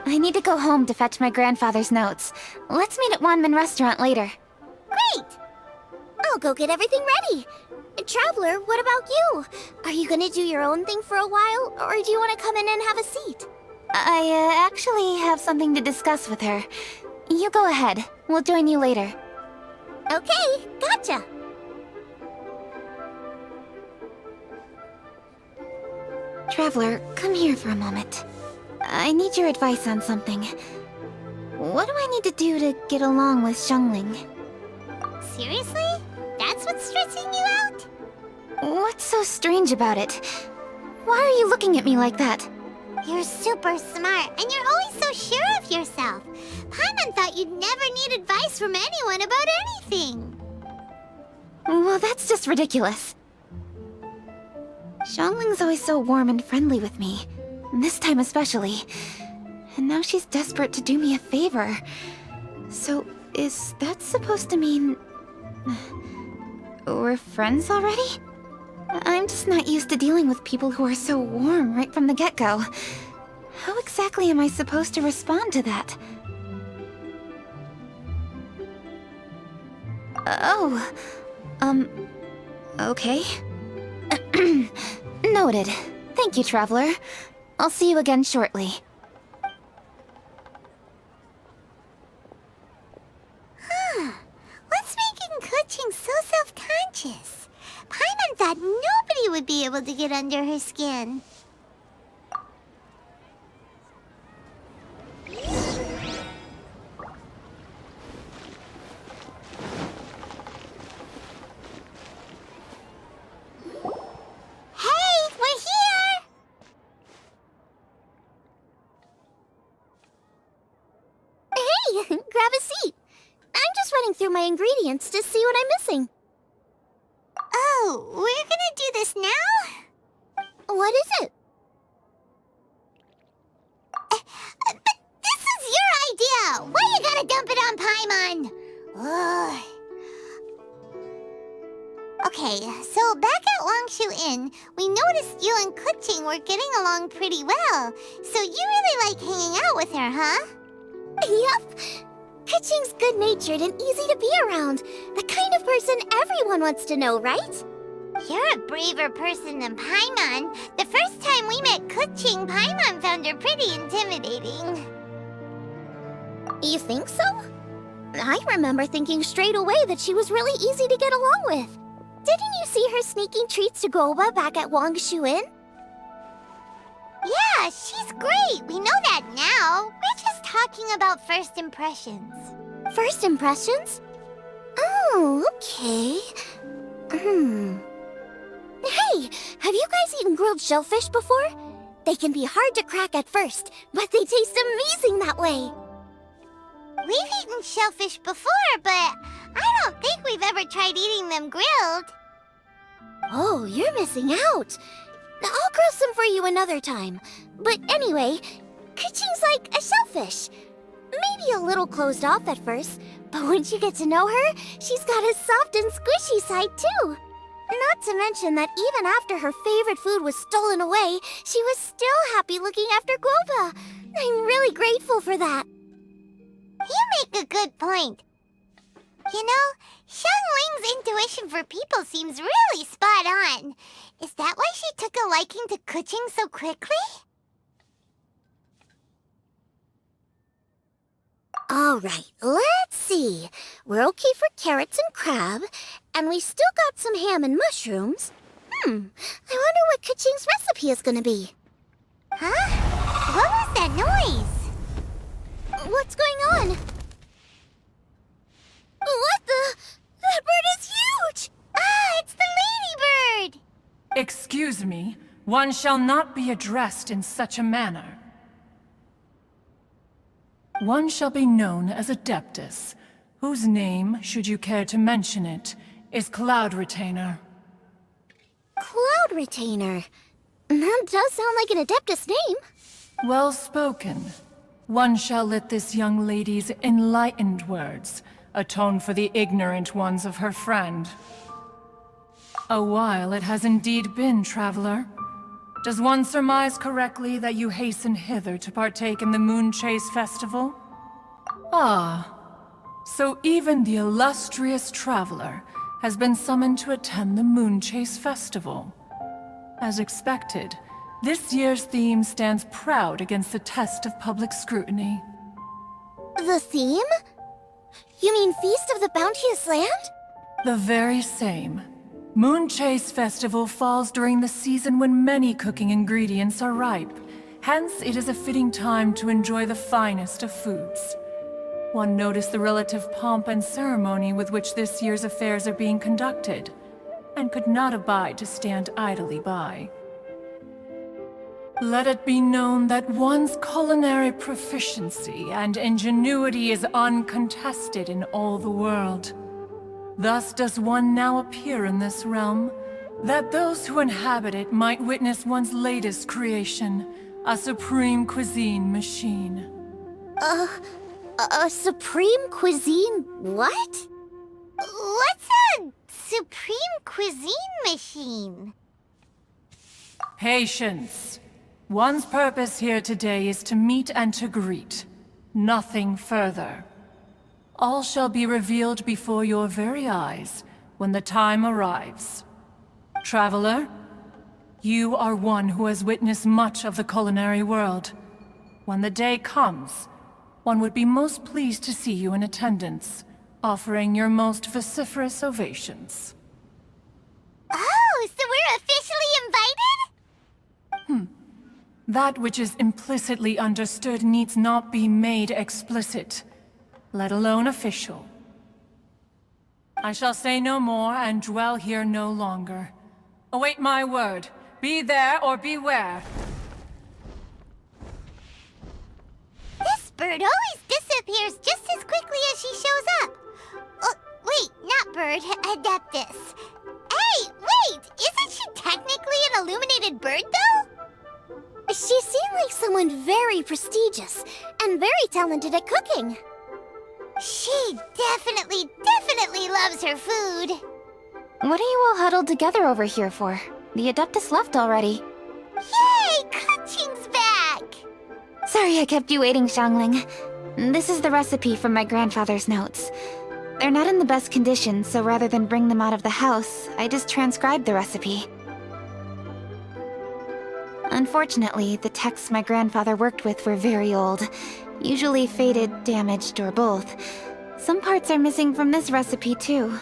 I need to go home to fetch my grandfather's notes. Let's meet at Wanman Restaurant later. Great! I'll go get everything ready. Traveler, what about you? Are you gonna do your own thing for a while, or do you want to come in and have a seat? I actually have something to discuss with her. You go ahead. We'll join you later. Okay, gotcha. Traveler, come here for a moment. I need your advice on something. What do I need to do to get along with Xiangling? Seriously? That's what's stressing you out? What's so strange about it? Why are you looking at me like that? You're super smart, and you're always so sure of yourself. Paimon thought you'd never need advice from anyone about anything. Well, that's just ridiculous. Xiangling's always so warm and friendly with me. This time especially. And now she's desperate to do me a favor. So, is that supposed to mean... we're friends already? I'm just not used to dealing with people who are so warm right from the get-go. How exactly am I supposed to respond to that? Oh, okay. Noted. Thank you, Traveler. I'll see you again shortly. What's making Kuching so self-conscious? Paimon thought nobody would be able to get under her skin. Hey, we're here! Hey, grab a seat. I'm just running through my ingredients to see what I'm missing. Oh, we're gonna do this now? What is it? But this is your idea! Why you gotta dump it on Paimon? Ugh. Okay, so back at Longshu Inn, we noticed you and Kuching were getting along pretty well. So you really like hanging out with her, huh? Yup. Kuching's good-natured and easy to be around. The kind of person everyone wants to know, right? You're a braver person than Paimon. The first time we met Kuching, Paimon found her pretty intimidating. You think so? I remember thinking straight away that she was really easy to get along with. Didn't you see her sneaking treats to Goba back at Wangshu Inn? Yeah, she's great. We know that now. We're just talking about first impressions. First impressions? Oh, okay. Hey, have you guys eaten grilled shellfish before? They can be hard to crack at first, but they taste amazing that way. We've eaten shellfish before, but I don't think we've ever tried eating them grilled. Oh, you're missing out. I'll grill some for you another time. But anyway, Kuching's like a shellfish. Maybe a little closed off at first, but once you get to know her, she's got a soft and squishy side too. Not to mention that even after her favorite food was stolen away, she was still happy looking after Guoba. I'm really grateful for that. You make a good point. You know, Xiangling's intuition for people seems really spot on. Is that why she took a liking to Kuching so quickly? All right, let's see. We're okay for carrots and crab, and we still got some ham and mushrooms. I wonder what Kuching's recipe is gonna be. Huh? What was that noise? What's going on? What the? That bird is huge! Ah, it's the ladybird! Excuse me, one shall not be addressed in such a manner. One shall be known as Adeptus, whose name, should you care to mention it, is Cloud Retainer. Cloud Retainer? That does sound like an Adeptus name. Well spoken. One shall let this young lady's enlightened words atone for the ignorant ones of her friend. A while it has indeed been, traveler. Does one surmise correctly that you hasten hither to partake in the Moon Chase Festival? Ah, so even the illustrious traveler has been summoned to attend the Moon Chase Festival. As expected, this year's theme stands proud against the test of public scrutiny. The theme? You mean Feast of the Bounteous Land? The very same. Moon Chase Festival falls during the season when many cooking ingredients are ripe. Hence, it is a fitting time to enjoy the finest of foods. One noticed the relative pomp and ceremony with which this year's affairs are being conducted, and could not abide to stand idly by. Let it be known that one's culinary proficiency and ingenuity is uncontested in all the world. Thus does one now appear in this realm, that those who inhabit it might witness one's latest creation, a supreme cuisine machine. A supreme cuisine what? What's a supreme cuisine machine? Patience. One's purpose here today is to meet and to greet. Nothing further. All shall be revealed before your very eyes when the time arrives. Traveler, you are one who has witnessed much of the culinary world. When the day comes, one would be most pleased to see you in attendance, offering your most vociferous ovations. Oh, so we're officially invited? That which is implicitly understood needs not be made explicit, let alone official. I shall say no more and dwell here no longer. Await my word. Be there or beware. This bird always disappears just as quickly as she shows up. Oh, wait, not bird, Adeptus. Hey, wait! Isn't she technically an illuminated bird, though? She seemed like someone very prestigious and very talented at cooking. She definitely loves her food. What are you all huddled together over here for? The Adeptus left already. Yay! Kuching's back! Sorry I kept you waiting, Xiangling. This is the recipe from my grandfather's notes. They're not in the best condition, so rather than bring them out of the house, I just transcribed the recipe. Unfortunately, the texts my grandfather worked with were very old. Usually faded, damaged, or both. Some parts are missing from this recipe, too.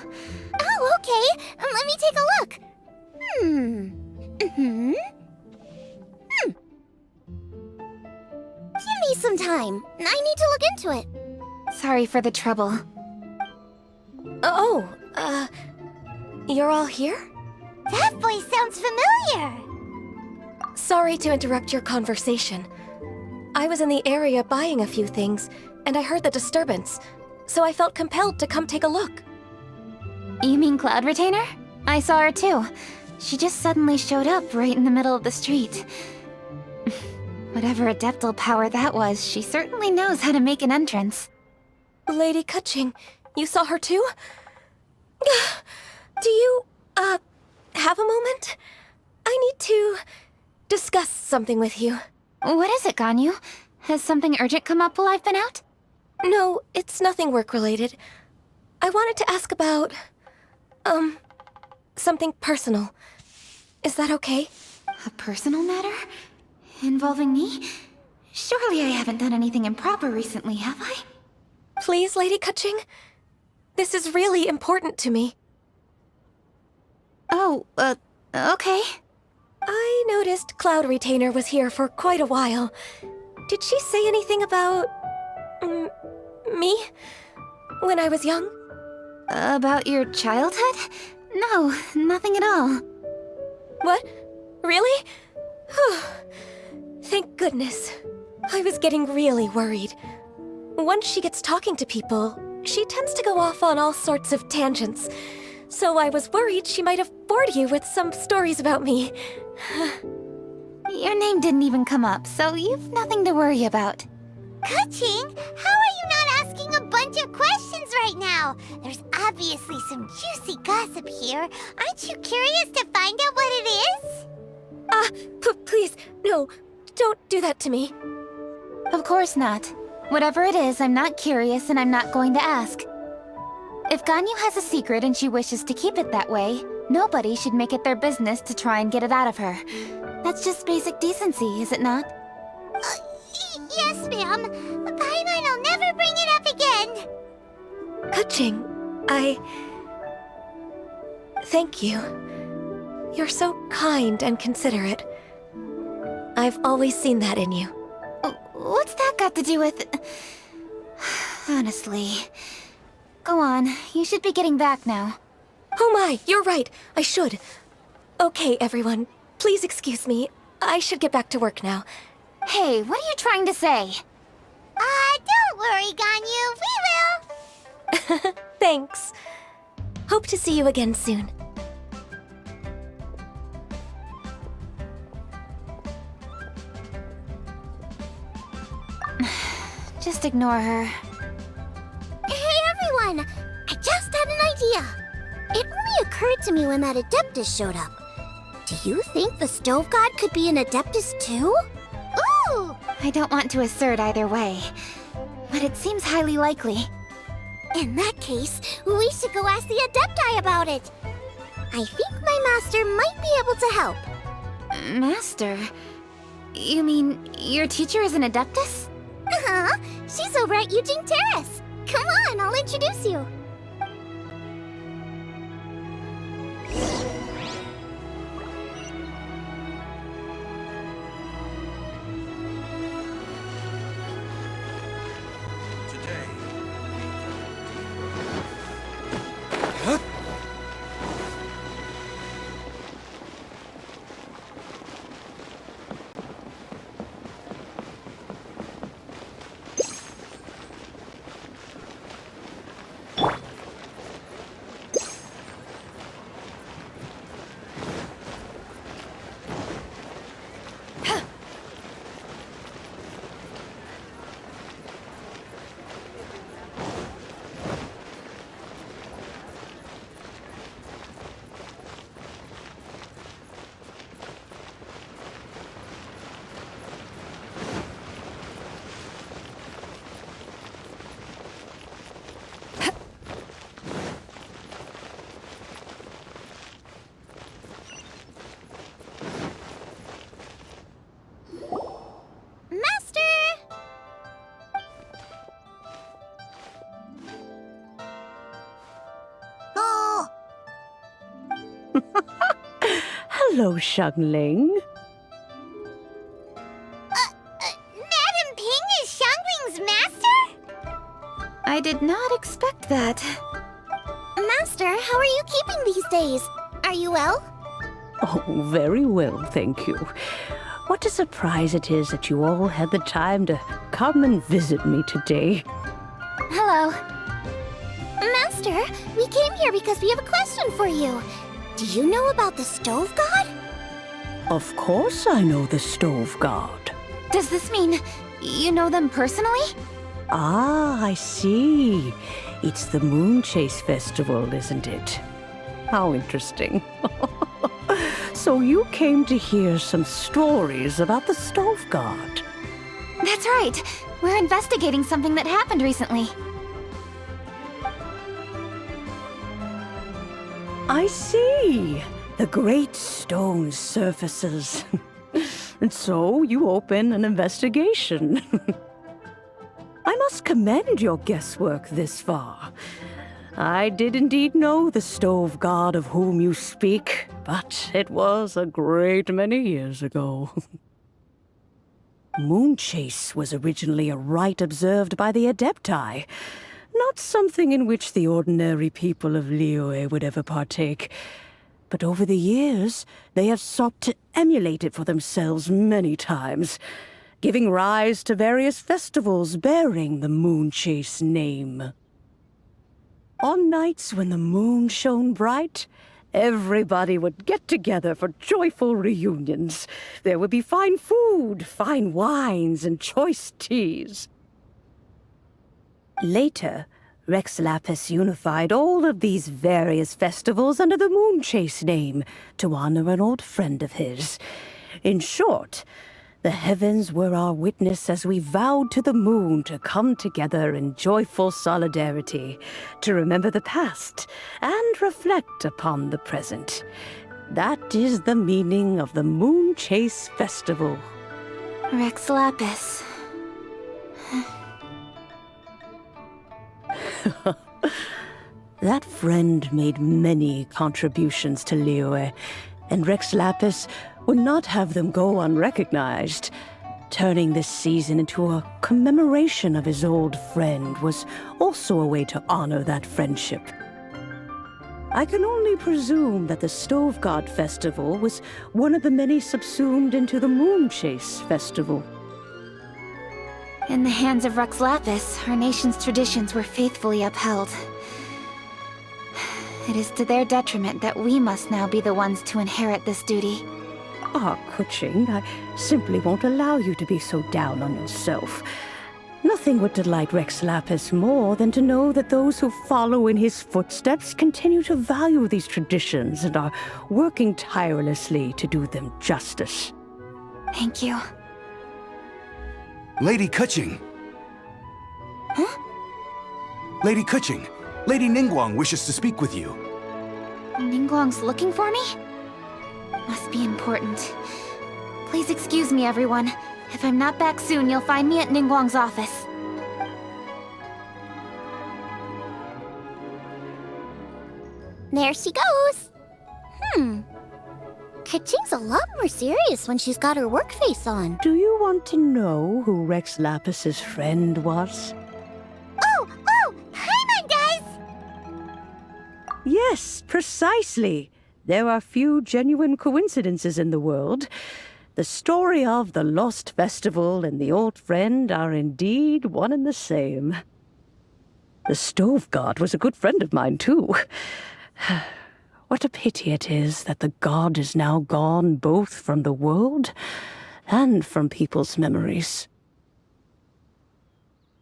Oh, okay. Let me take a look. Give me some time. I need to look into it. Sorry for the trouble. You're all here? That voice sounds familiar. Sorry to interrupt your conversation. I was in the area buying a few things, and I heard the disturbance, so I felt compelled to come take a look. You mean Cloud Retainer? I saw her too. She just suddenly showed up right in the middle of the street. Whatever adeptal power that was, she certainly knows how to make an entrance. Lady Kuching, you saw her too? Do you, have a moment? I need to discuss something with you. What is it, Ganyu? Has something urgent come up while I've been out? No, it's nothing work-related. I wanted to ask about, something personal. Is that okay? A personal matter? Involving me? Surely I haven't done anything improper recently, have I? Please, Lady Kuching. This is really important to me. Oh, okay. I noticed Cloud Retainer was here for quite a while. Did she say anything about... me? When I was young? About your childhood? No, nothing at all. What? Really? Thank goodness. I was getting really worried. Once she gets talking to people, she tends to go off on all sorts of tangents. So I was worried she might have bored you with some stories about me. Your name didn't even come up, so you've nothing to worry about. Kuching, how are you not asking a bunch of questions right now? There's obviously some juicy gossip here. Aren't you curious to find out what it is? Please, no, don't do that to me. Of course not. Whatever it is, I'm not curious and I'm not going to ask. If Ganyu has a secret and she wishes to keep it that way, nobody should make it their business to try and get it out of her. That's just basic decency, is it not? Yes, ma'am. Paimon will never bring it up again. Kaching, thank you. You're so kind and considerate. I've always seen that in you. What's that got to do with... Honestly... Go on, you should be getting back now. Oh my, you're right, I should. Okay, everyone, please excuse me. I should get back to work now. Hey, what are you trying to say? Don't worry, Ganyu, we will. Thanks. Hope to see you again soon. Just ignore her. Hey everyone! I just had an idea. It only occurred to me when that Adeptus showed up. Do you think the Stove God could be an Adeptus too? Ooh! I don't want to assert either way, but it seems highly likely. In that case, we should go ask the Adepti about it. I think my master might be able to help. Master? You mean your teacher is an Adeptus? Uh-huh. She's over at Eugene Terrace. Come on, I'll introduce you. Today, Hello, Xiangling. Madam Ping is Xiangling's master? I did not expect that. Master, how are you keeping these days? Are you well? Oh, very well, thank you. What a surprise it is that you all had the time to come and visit me today. Hello. Master, we came here because we have a question for you. Do you know about the Stove God? Of course I know the Stove God. Does this mean you know them personally? Ah, I see. It's the Moon Chase Festival, isn't it? How interesting. So you came to hear some stories about the Stove God. That's right. We're investigating something that happened recently. I see. The great stone surfaces. And so you open an investigation. I must commend your guesswork this far. I did indeed know the Stove God of whom you speak, but it was a great many years ago. Moon Chase was originally a rite observed by the Adepti, not something in which the ordinary people of Liyue would ever partake. But over the years, they have sought to emulate it for themselves many times, giving rise to various festivals bearing the Moon Chase name. On nights when the moon shone bright, everybody would get together for joyful reunions. There would be fine food, fine wines, and choice teas. Later, Rex Lapis unified all of these various festivals under the Moon Chase name to honor an old friend of his. In short, the heavens were our witness as we vowed to the moon to come together in joyful solidarity, to remember the past and reflect upon the present. That is the meaning of the Moon Chase Festival. Rex Lapis. That friend made many contributions to Liyue, and Rex Lapis would not have them go unrecognized. Turning this season into a commemoration of his old friend was also a way to honor that friendship. I can only presume that the Stove God Festival was one of the many subsumed into the Moon Chase Festival. In the hands of Rex Lapis, our nation's traditions were faithfully upheld. It is to their detriment that we must now be the ones to inherit this duty. Ah, Kuching, I simply won't allow you to be so down on yourself. Nothing would delight Rex Lapis more than to know that those who follow in his footsteps continue to value these traditions and are working tirelessly to do them justice. Thank you. Lady Kuching! Huh? Lady Kuching! Lady Ningguang wishes to speak with you. Ningguang's looking for me? Must be important. Please excuse me, everyone. If I'm not back soon, you'll find me at Ningguang's office. There she goes. Kuching's a lot more serious when she's got her work face on. Do you want to know who Rex Lapis's friend was? Oh! Hi, guys! Yes, precisely. There are few genuine coincidences in the world. The story of the Lost Festival and the old friend are indeed one and the same. The Stove God was a good friend of mine, too. What a pity it is that the god is now gone both from the world and from people's memories.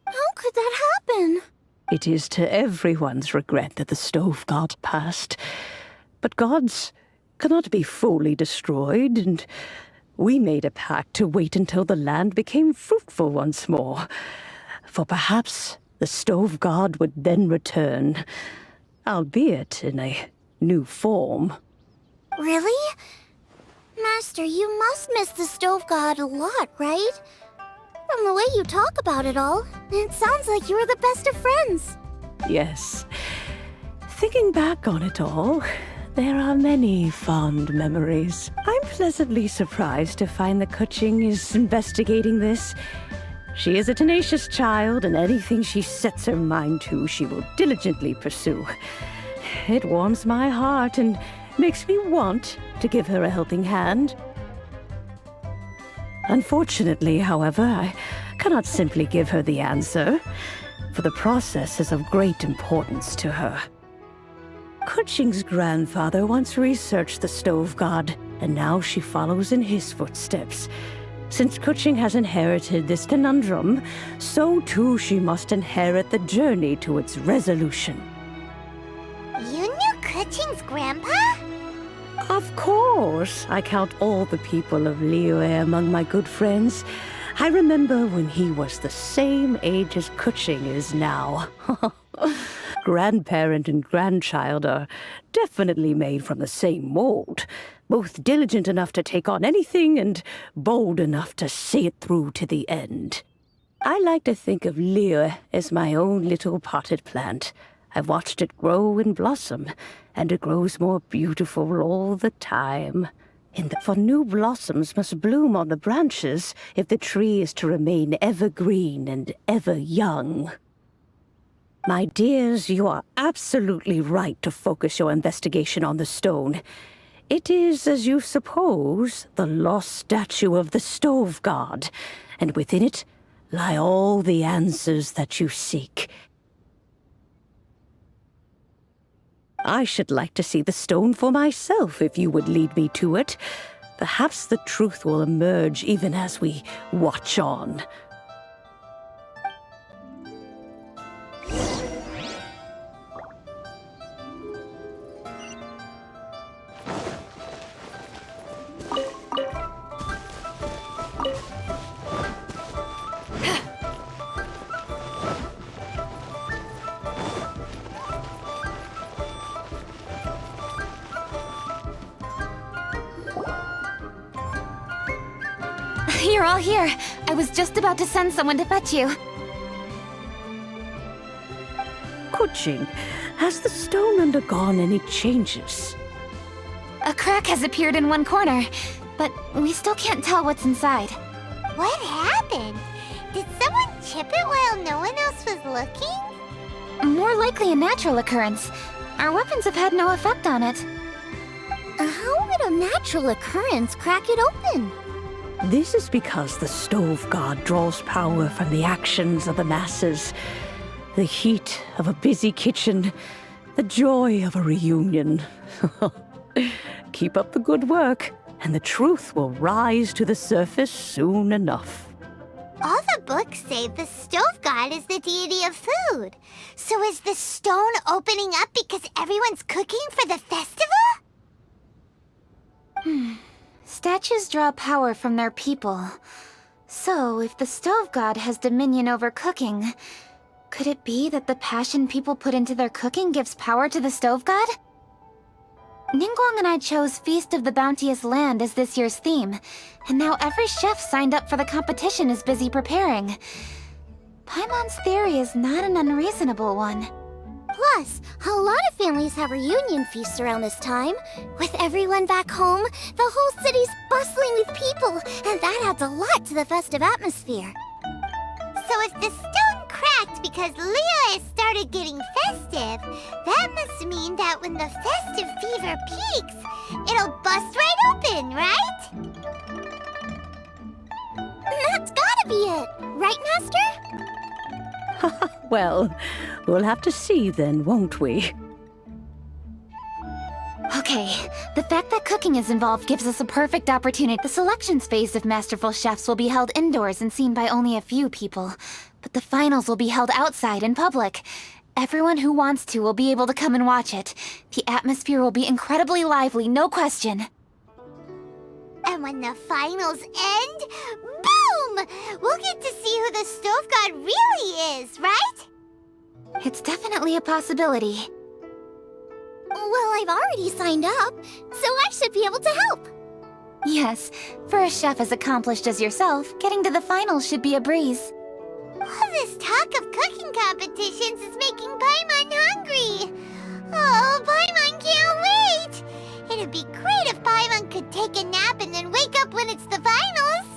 How could that happen? It is to everyone's regret that the Stove God passed. But gods cannot be fully destroyed, and we made a pact to wait until the land became fruitful once more. For perhaps the Stove God would then return, albeit in a new form. Really? Master, you must miss the Stove God a lot, right? From the way you talk about it all, it sounds like you were the best of friends. Yes. Thinking back on it all, there are many fond memories. I'm pleasantly surprised to find that Kuching is investigating this. She is a tenacious child, and anything she sets her mind to, she will diligently pursue. It warms my heart and makes me want to give her a helping hand. Unfortunately, however, I cannot simply give her the answer, for the process is of great importance to her. Kuching's grandfather once researched the Stove God, and now she follows in his footsteps. Since Kuching has inherited this conundrum, so too she must inherit the journey to its resolution. You knew Kuching's grandpa? Of course. I count all the people of Liyue among my good friends. I remember when he was the same age as Kuching is now. Grandparent and grandchild are definitely made from the same mold. Both diligent enough to take on anything and bold enough to see it through to the end. I like to think of Liyue as my own little potted plant. I've watched it grow and blossom, and it grows more beautiful all the time. For new blossoms must bloom on the branches if the tree is to remain evergreen and ever young. My dears, you are absolutely right to focus your investigation on the stone. It is, as you suppose, the lost statue of the Stove God, and within it lie all the answers that you seek. I should like to see the stone for myself if you would lead me to it. Perhaps the truth will emerge even as we watch on. all here. I was just about to send someone to fetch you. Kuching, has the stone undergone any changes? A crack has appeared in one corner, but we still can't tell what's inside. What happened? Did someone chip it while no one else was looking? More likely a natural occurrence. Our weapons have had no effect on it. How would a natural occurrence crack it open? This is because the stove god draws power from the actions of the masses. The heat of a busy kitchen, the joy of a reunion. Keep up the good work, and the truth will rise to the surface soon enough. All the books say the stove god is the deity of food. So is the stone opening up because everyone's cooking for the festival? Statues draw power from their people. So, if the stove god has dominion over cooking, could it be that the passion people put into their cooking gives power to the stove god? Ningguang and I chose Feast of the Bounteous Land as this year's theme, and now every chef signed up for the competition is busy preparing. Paimon's theory is not an unreasonable one. Plus, a lot of families have reunion feasts around this time. With everyone back home, the whole city's bustling with people, and that adds a lot to the festive atmosphere. So if the stone cracked because Liyue started getting festive, that must mean that when the festive fever peaks, it'll bust right open, right? That's gotta be it, right, Master? Well, we'll have to see then, won't we? Okay, the fact that cooking is involved gives us a perfect opportunity. The selections phase of Masterful Chefs will be held indoors and seen by only a few people, but the finals will be held outside in public. Everyone who wants to will be able to come and watch it. The atmosphere will be incredibly lively, no question. And when the finals end, boom! We'll get to see who the stove god really is, right? It's definitely a possibility. Well, I've already signed up, so I should be able to help. Yes, for a chef as accomplished as yourself, getting to the finals should be a breeze. All this talk of cooking competitions is making Paimon hungry. Oh, Paimon can't wait! It'd be great if Paimon could take a nap and then wake up when it's the finals.